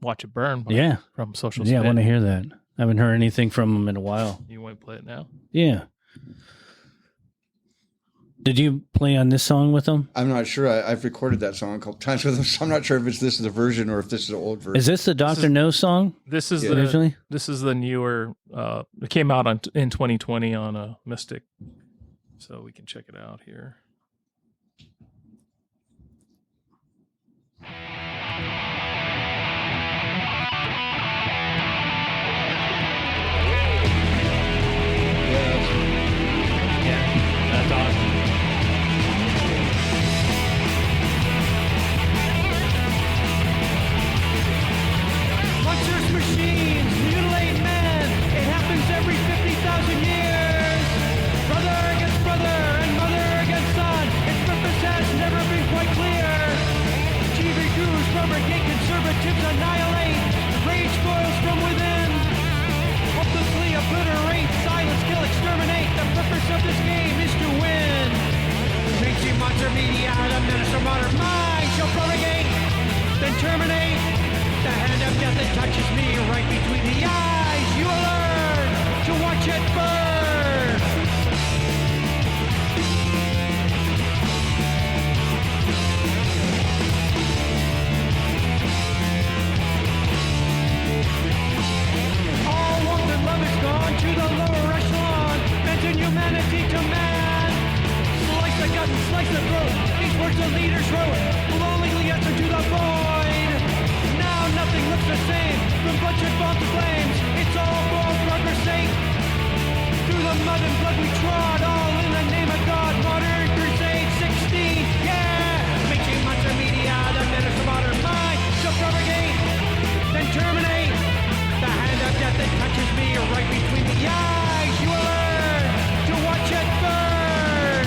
A: "Watch It Burn." From Social Spit.
B: Yeah, I want to hear that. I haven't heard anything from them in a while.
A: You want to play it now?
B: Yeah. Did you play on this song with them?
C: I'm not sure. I've recorded that song a couple times with them, so I'm not sure if this is the version or if this is the old version.
B: Is this the Dr. No song?
A: This is
B: originally?
A: This is the newer. It came out in 2020 on Mystic, so we can check it out here.
B: That's awesome.
D: Monstrous machines mutilate man. It happens every 50,000 years. Brother against brother and mother against son. Its purpose has never been quite clear. TV crews propagate, conservatives annihilate. Rage boils from within. Hopelessly obliterate, silence, kill, exterminate. The purpose of this game is to win. Mainstream monster media, the menace of modern mind shall propagate, then terminate. The hand of death that touches me right between the eyes. You will learn to watch it burn. All warmth and love is gone to the lower Peter's wrote, blow legally answer to the void. Now nothing looks the same, from butchered bombs to flames. It's all for progress' sake. Through the mud and blood we trod, all in the name of God. Modern Crusade 16, yeah! Making monster media, the menace of modern mind. Shall propagate, then terminate. The hand of death that touches me right between the eyes. You will learn to watch it burn.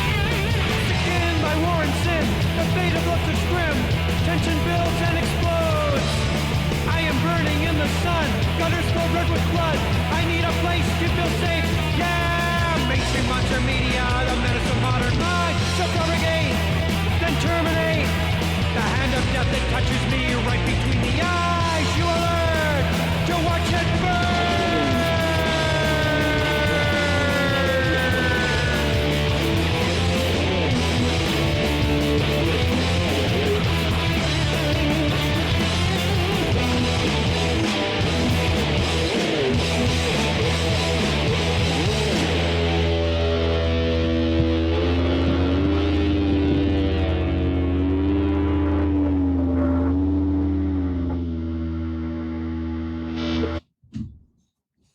D: Sickened by war and sin, the fate of love is grim. Tension builds and explodes. I am burning in the sun, gutters flow red with blood. I need a place to feel safe. Yeah, mainstream monster media, the menace of modern mind. Shall propagate, then terminate. The hand of death that touches me right between the eyes. You will learn to watch it burn.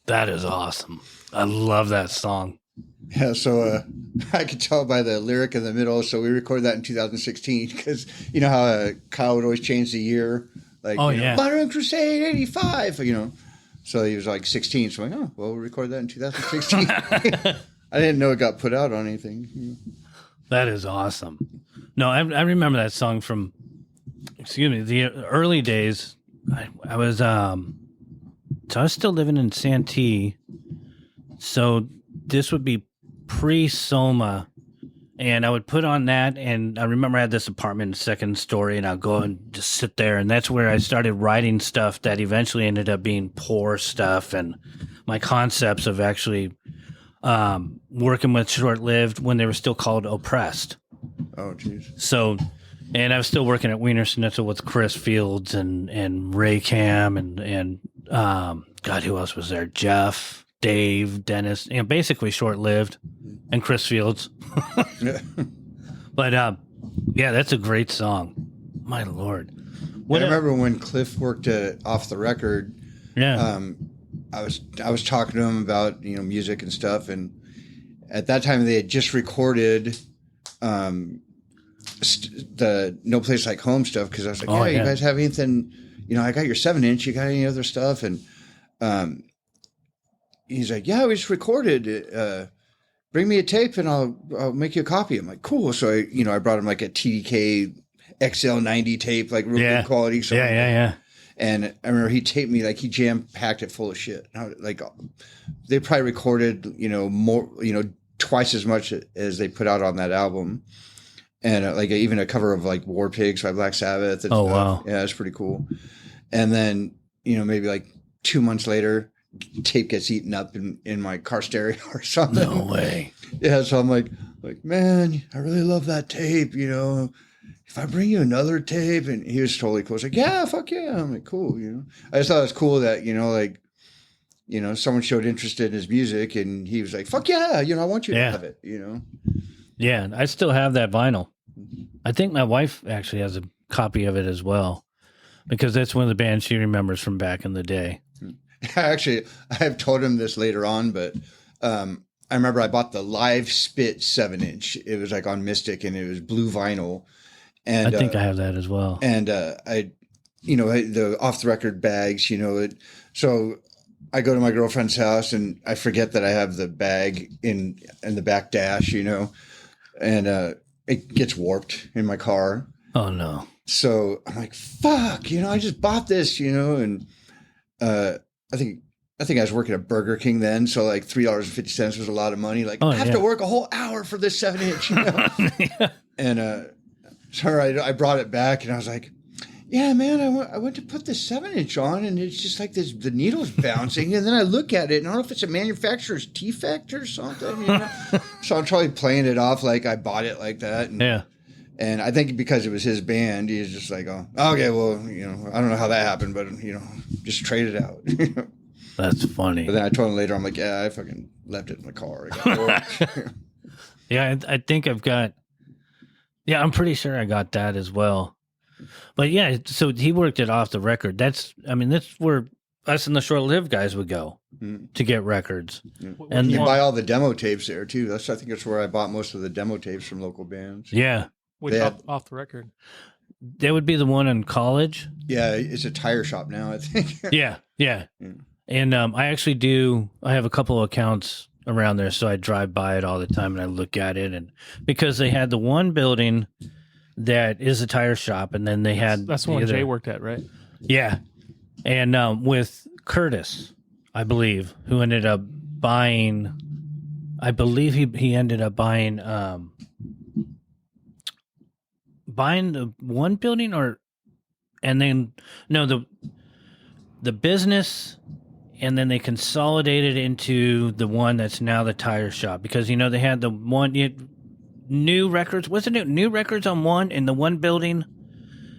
B: That is awesome. I love that song.
C: Yeah, so I could tell by the lyric in the middle. So we recorded that in 2016 because you know how Kyle would always change the year, like
B: Oh,
C: you know,
B: yeah.
C: Modern Crusade '85, you know. So he was like 16. So I'm like, oh, well, we'll record that in 2016. I didn't know it got put out on anything.
B: That is awesome. No, I remember that song from, excuse me, the early days. I was so I was still living in Santee. So this would be pre-Soma, and I would put on that. And I remember I had this apartment, second story, and I'd go and just sit there. And that's where I started writing stuff that eventually ended up being poor stuff. And my concepts of actually working with Short-Lived when they were still called Oppressed.
C: Oh, jeez.
B: So, and I was still working at Wiener Schnitzel with Chris Fields and Ray Cam and God, who else was there? Jeff, Dave, Dennis, you know, basically Short-Lived, and Chris Fields.
C: Yeah.
B: But yeah, that's a great song. My Lord.
C: I remember when Cliff worked Off the Record.
B: Yeah.
C: I was talking to him about music and stuff, and at that time they had just recorded the No Place Like Home stuff because I was like,
B: Oh,
C: hey,
B: yeah.
C: you guys have anything? I got your 7-inch. You got any other stuff? And he's like, yeah, we just recorded it. Bring me a tape and I'll make you a copy. I'm like, cool. So I brought him like a TDK XL90 tape, like real good quality. So
B: Yeah.
C: And I remember he taped me, like he jam packed it full of shit. Like they probably recorded, more, twice as much as they put out on that album. And like even a cover of like War Pigs by Black Sabbath. And
B: Oh,
C: stuff.
B: wow.
C: Yeah, it's pretty cool. And then, maybe like 2 months later, tape gets eaten up in my car stereo or something.
B: No way.
C: Yeah. So I'm like, man, I really love that tape, if I bring you another tape. And he was totally cool. He's like, yeah, fuck yeah. I'm like, cool. I just thought it was cool that, someone showed interest in his music and he was like, fuck yeah. I want you to have it,
B: Yeah. I still have that vinyl. I think my wife actually has a copy of it as well because that's one of the bands she remembers from back in the day.
C: Actually, I have told him this later on, but I remember I bought the Live Spit 7-inch. It was like on Mystic and it was blue vinyl. And
B: I think I have that as well.
C: And the Off the Record bags, so I go to my girlfriend's house and I forget that I have the bag in the back dash, and it gets warped in my car.
B: Oh no.
C: So I'm like, fuck, I just bought this, and I think I was working at Burger King then, so like $3.50 was a lot of money. Like, I have to work a whole hour for this 7-inch,
B: Yeah.
C: And so I brought it back, and I was like, yeah, man, I went to put this 7-inch on, and it's just like this, the needle's bouncing, and then I look at it, and I don't know if it's a manufacturer's defect or something, So I'm probably playing it off like I bought it like that. And,
B: Yeah.
C: And I think because it was his band, he was just like, oh, okay, well, I don't know how that happened, but, just trade it out.
B: That's funny.
C: But then I told him later, I'm like, yeah, I fucking left it in the car. I got
B: Yeah, I think I've got. Yeah, I'm pretty sure I got that as well. But yeah, so he worked it off the record. That's where us and the short-lived guys would go to get records.
C: Yeah.
B: And
C: you buy all the demo tapes there too. I think that's where I bought most of the demo tapes from local bands.
B: Yeah,
A: Which off the record.
B: that would be the one in college.
C: Yeah, it's a tire shop now, I think.
B: Yeah. And I actually I have a couple of accounts around there, so I drive by it all the time and I look at it. And because they had the one building that is a tire shop, and then they had
A: That's the one Jay worked at, right?
B: Yeah. And with Curtis, I believe, who ended up buying, I believe he ended up buying the one building the business, and then they consolidated into the one that's now the tire shop, because they had the one new records. Wasn't it new records on one in the one building,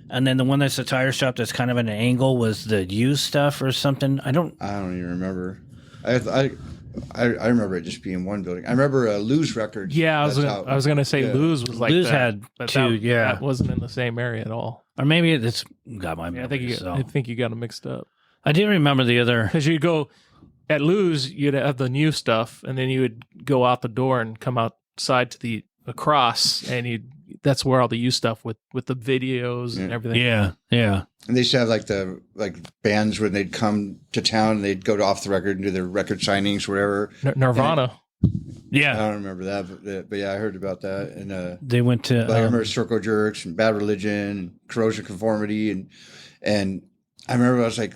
B: and then the one that's the tire shop that's kind of at an angle was the used stuff or something? I don't
C: even remember. I remember it just being one building. I remember Lou's Records.
A: Yeah, I was gonna say Lou's was like
B: Lou's
A: that,
B: had
A: but
B: two.
A: that wasn't in the same area at all.
B: Or maybe it's got my
A: Yeah,
B: memory.
A: I think you got them mixed up.
B: I do remember the other.
A: Because you go at Lou's, you'd have the new stuff, and then you would go out the door and come outside to the across, and that's where all the used stuff with the videos and everything.
B: Yeah.
C: And they used to have like bands when they'd come to town and they'd go to off the record and do their record signings, whatever.
A: Nirvana.
C: I
B: Yeah.
C: don't remember that, but yeah, I heard about that. And
B: They went to.
C: I remember Circle Jerks and Bad Religion and Corrosion Conformity, and I remember I was like,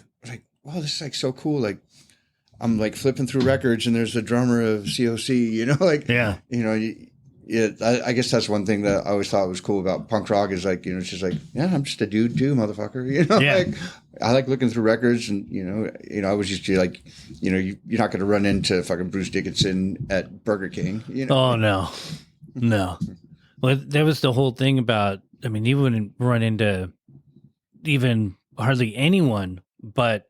C: wow, this is like so cool. Like I'm like flipping through records and there's a drummer of COC, Yeah, I guess that's one thing that I always thought was cool about punk rock is like, it's just like, yeah, I'm just a dude too, motherfucker.
B: Yeah.
C: Like I like looking through records, and I was just like, you're not going to run into fucking Bruce Dickinson at Burger King.
B: Oh no. Well, that was the whole thing about. I mean, you wouldn't run into even hardly anyone but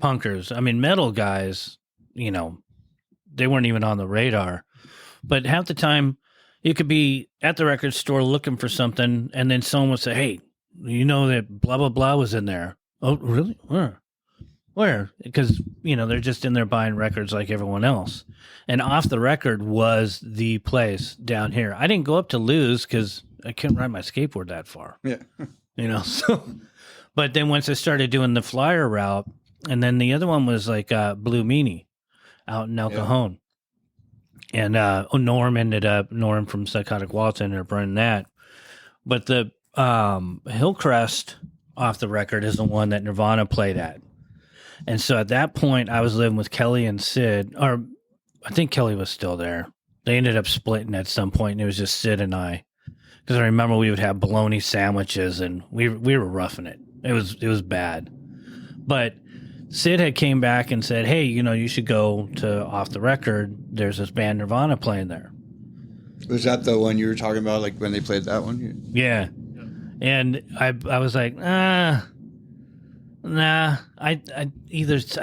B: punkers. I mean, metal guys. They weren't even on the radar. But half the time, you could be at the record store looking for something, and then someone would say, hey, that blah, blah, blah was in there. Oh, really? Where? Because, they're just in there buying records like everyone else. And Off the Record was the place down here. I didn't go up to Lou's because I couldn't ride my skateboard that far.
C: Yeah.
B: So. But then once I started doing the flyer route, and then the other one was like Blue Meanie out in El Cajon. And Norm from Psychotic Waltz ended up running that. But the Hillcrest Off the Record is the one that Nirvana played at. And so at that point, I was living with Kelly and Sid, or I think Kelly was still there. They ended up splitting at some point, and it was just Sid and I. Because I remember we would have bologna sandwiches, and we were roughing it. It was bad. But Sid had came back and said, hey, you should go to Off the Record. There's this band Nirvana playing there.
C: Was that the one you were talking about, like when they played that one?
B: Yeah. And I was like, nah. I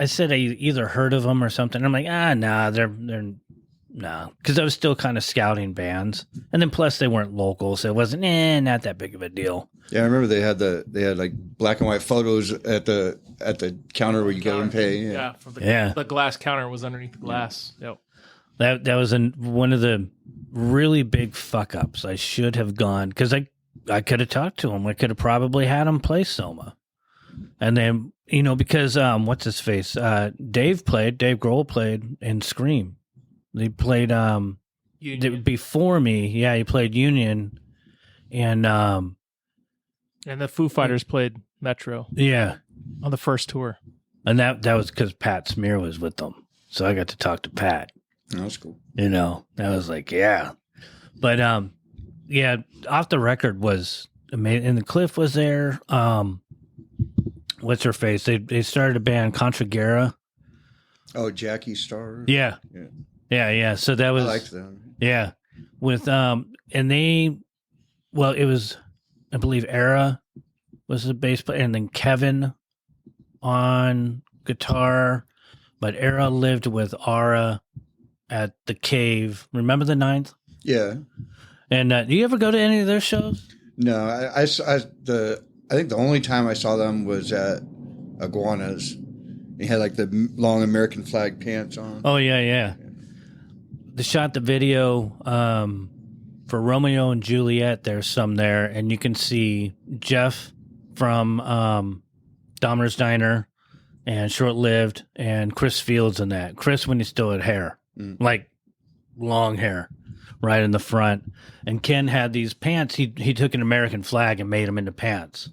B: said I either heard of them or something. I'm like, nah, they're nah. Because I was still kind of scouting bands. And then plus they weren't local, so it wasn't not that big of a deal.
C: Yeah, I remember they had like black and white photos at the counter where you go and pay.
A: Yeah. The glass counter was underneath the glass. Yep.
B: That was one of the really big fuck ups. I should have gone because I could have talked to him. I could have probably had him play Soma. And then because what's his face? Dave Grohl played in Scream. He played before me. Yeah, he played Union, and
A: the Foo Fighters played Metro
B: yeah,
A: on the first tour.
B: and that was because Pat Smear was with them, so I got to talk to Pat.
C: That's cool.
B: That was like, yeah, but yeah, Off the Record was amazing, and the Cliff was there. What's her face? They started a band, Contra Guerra.
C: Oh, Jackie Starr.
B: Yeah. So that was
C: I liked them.
B: Yeah, with and it was, I believe, Era was the bass player, and then Kevin on guitar. But Era lived with Ara at the Cave. Remember the 9th?
C: Yeah.
B: And do you ever go to any of their shows?
C: No, I think the only time I saw them was at Iguanas. He had like the long American flag pants on.
B: Oh yeah. They shot the video for Romeo and Juliet. There's some there, and you can see Jeff from Dahmer's Diner and Short Lived, and Chris Fields in that. Chris when he still had hair, like long hair, right in the front. And Ken had these pants. He took an American flag and made them into pants.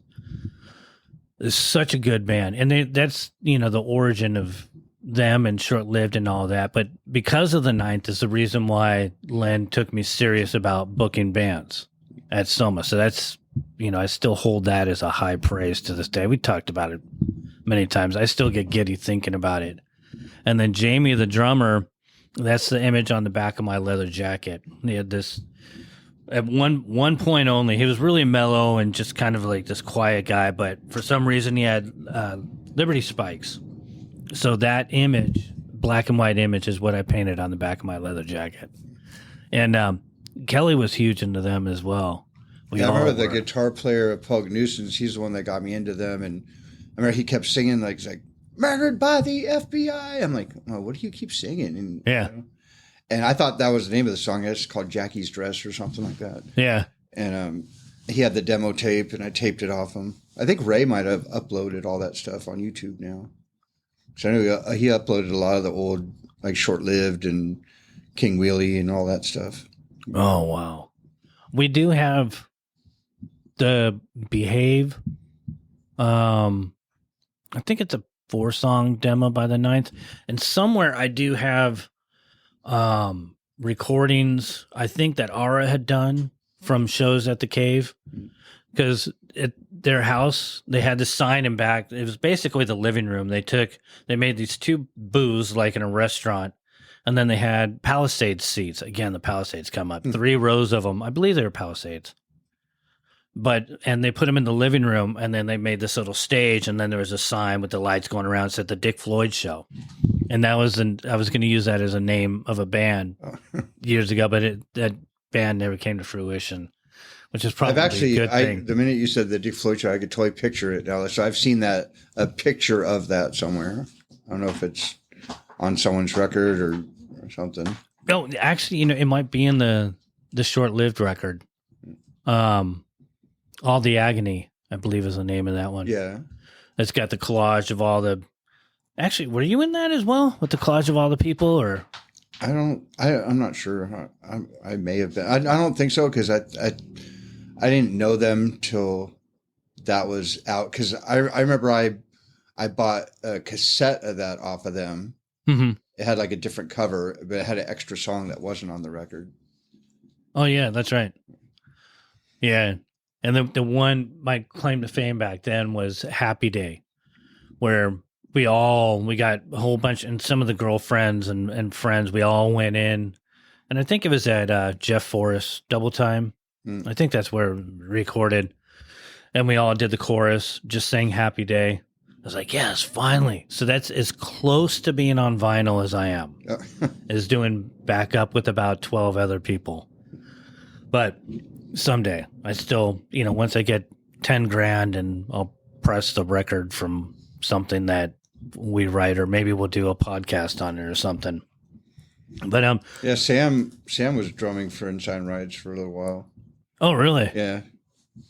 B: It's such a good band, and that's the origin of them and Short Lived and all that. But because of the 9th is the reason why Len took me serious about booking bands at Soma. So that's I still hold that as a high praise to this day. We talked about it many times. I still get giddy thinking about it. And then Jamie, the drummer, that's the image on the back of my leather jacket. He had this at one point only. He was really mellow and just kind of like this quiet guy, but for some reason he had Liberty spikes. So that image, black and white image, is what I painted on the back of my leather jacket. And Kelly was huge into them as well.
C: I remember the guitar player of Pug Nuisance. He's the one that got me into them. And I remember he kept singing like, "Murdered by the FBI." I'm like, "Oh, what do you keep singing?" And,
B: yeah.
C: And I thought that was the name of the song. It's called Jackie's Dress or something like that.
B: Yeah.
C: And he had the demo tape, and I taped it off him. I think Ray might have uploaded all that stuff on YouTube now. So I know he uploaded a lot of the old, like Short Lived and King Wheelie and all that stuff.
B: Oh, wow. We do have the Behave. I think it's a 4-song demo by the 9th. And somewhere I do have recordings, I think that Ara had done from shows at the Cave. Because at their house, they had this sign in back. It was basically the living room. They made these 2 booths like in a restaurant, and then they had Palisades seats. Again, the Palisades come up. 3 rows of them. I believe they were Palisades. And they put them in the living room, and then they made this little stage, and then there was a sign with the lights going around that said the Dick Floyd Show. And I was going to use that as a name of a band years ago, but that band never came to fruition. Which is probably a good thing.
C: The minute you said the Dick Floyd Show, I could totally picture it now. So I've seen a picture of that somewhere. I don't know if it's on someone's record or something.
B: No, actually, it might be in the Short Lived record. All the Agony, I believe, is the name of that one.
C: Yeah,
B: it's got the collage of all the. Actually, were you in that as well with the collage of all the people, or?
C: I'm not sure. I may have been. I don't think so because I didn't know them till that was out. Because I remember I bought a cassette of that off of them.
B: Mm-hmm.
C: It had like a different cover, but it had an extra song that wasn't on the record.
B: Oh yeah, that's right. Yeah, and the one my claim to fame back then was Happy Day, where we got a whole bunch, and some of the girlfriends and friends, we all went in, and I think it was at Jeff Forrest Double Time. I think that's where we recorded, and we all did the chorus, just sang Happy Day. I was like, yes, finally. So that's as close to being on vinyl as I am, is doing backup with about 12 other people. But someday, I still, once I get 10 grand and I'll press the record from something that we write, or maybe we'll do a podcast on it or something. But
C: yeah, Sam was drumming for Inciting Riots for a little while.
B: Oh, really?
C: Yeah.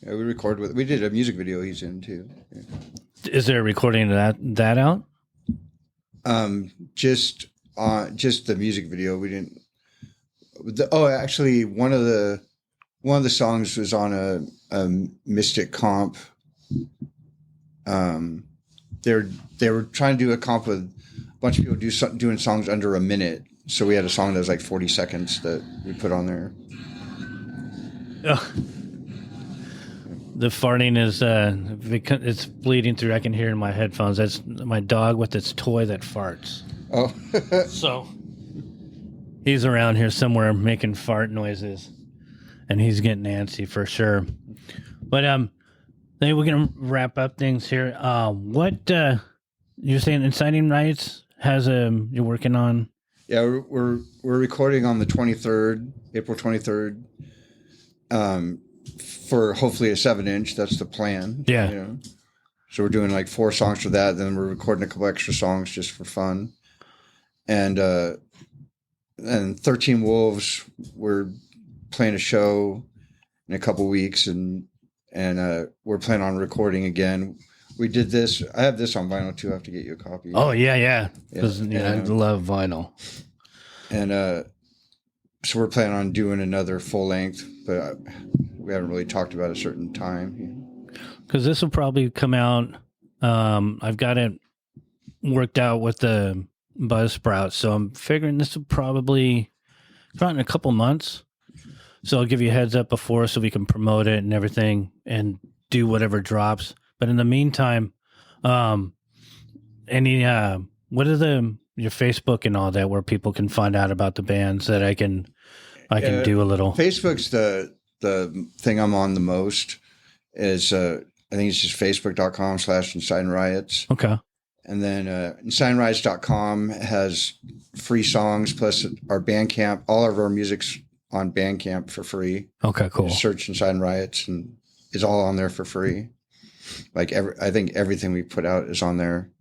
C: Yeah, we did a music video he's in too. Yeah.
B: Is there a recording of that out?
C: Just the music video. We didn't. Actually, one of the songs was on a Mystic comp. They were trying to do a comp with a bunch of people doing songs under a minute. So we had a song that was like 40 seconds that we put on there.
B: Oh. The farting is it's bleeding through. I can hear it in my headphones. That's my dog with its toy that farts.
C: Oh,
B: so he's around here somewhere making fart noises, and he's getting antsy for sure. But then we're gonna wrap up things here. What you're saying? Inciting Riots has you're working on?
C: Yeah, we're recording on the 23rd, April 23rd. For hopefully a 7-inch. That's the plan.
B: Yeah.
C: You know? So we're doing like 4 songs for that. Then we're recording a couple extra songs just for fun. And 13 Wolves, we're playing a show in a couple weeks, and we're planning on recording again. We did this. I have this on vinyl too. I have to get you a copy.
B: Oh yeah. Because I love vinyl.
C: And so we're planning on doing another full length, but we haven't really talked about a certain time.
B: Because this will probably come out. I've got it worked out with the Buzzsprout, so I'm figuring this will probably come out in a couple months. So I'll give you a heads up before so we can promote it and everything and do whatever drops. But in the meantime, what are your Facebook and all that where people can find out about the bands that I can do a little.
C: Facebook's the thing I'm on the most. Is I think it's just facebook.com/Inciting Riots.
B: Okay.
C: And then IncitingRiots.com has free songs plus our Bandcamp. All of our music's on Bandcamp for free.
B: Okay, cool.
C: Just search Inciting Riots and it's all on there for free. Like I think everything we put out is on there,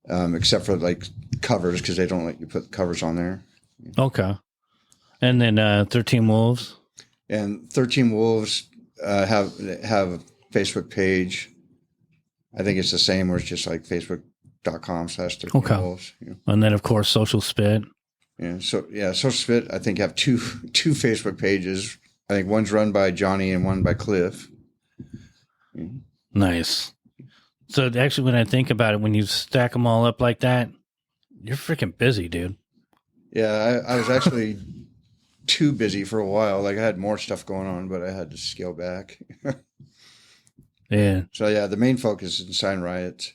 C: except for like covers because they don't let you put covers on there.
B: Okay. And then 13 Wolves.
C: And 13 Wolves have a Facebook page. I think it's the same where it's just like facebook.com/13 Wolves. You know.
B: And then of course Social Spit.
C: Yeah. So Social Spit I think have two Facebook pages. I think one's run by Johnny and one by Cliff. Yeah.
B: Nice. So actually when I think about it, when you stack them all up like that, you're freaking busy, dude.
C: Yeah, I was actually too busy for a while. Like I had more stuff going on, but I had to scale back.
B: Yeah.
C: So yeah, the main focus is Inciting Riots.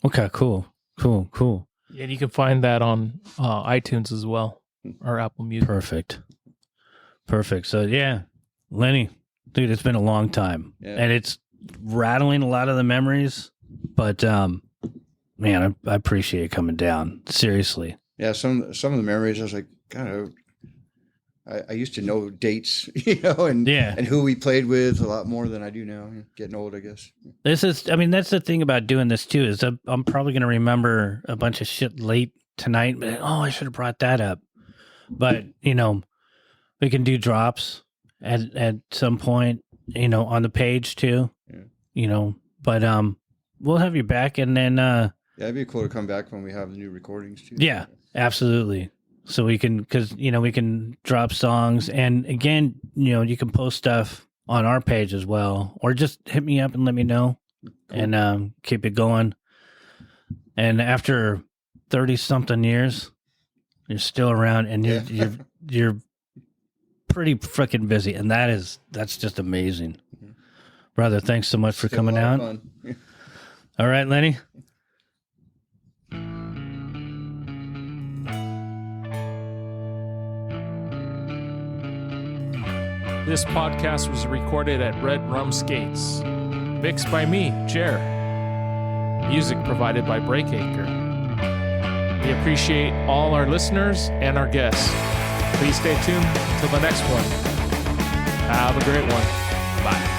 B: Okay, cool.
A: Yeah, and you can find that on iTunes as well, or Apple Music. Perfect. So yeah, Lenny, dude, it's been a long time, and it's rattling a lot of the memories. But man, I appreciate it coming down. Seriously.
C: Yeah, some of the memories I was like, God, I used to know dates, and who we played with a lot more than I do now. Getting old, I guess.
B: That's the thing about doing this too, is I'm probably going to remember a bunch of shit late tonight. But, I should have brought that up. But, we can do drops at some point, on the page too, but we'll have you back. And then,
C: it'd be cool to come back when we have the new recordings too.
B: Yeah, absolutely. So we can, because, we can drop songs. And again, you can post stuff on our page as well, or just hit me up and let me know. Cool. And keep it going. And after 30-something years, you're still around and you're pretty freaking busy. And that's just amazing. Mm-hmm. Brother, thanks so much for coming out. All right, Lenny.
A: This podcast was recorded at Red Rum Skates. Mixed by me, Jer. Music provided by Breakacre. We appreciate all our listeners and our guests. Please stay tuned till the next one. Have a great one. Bye.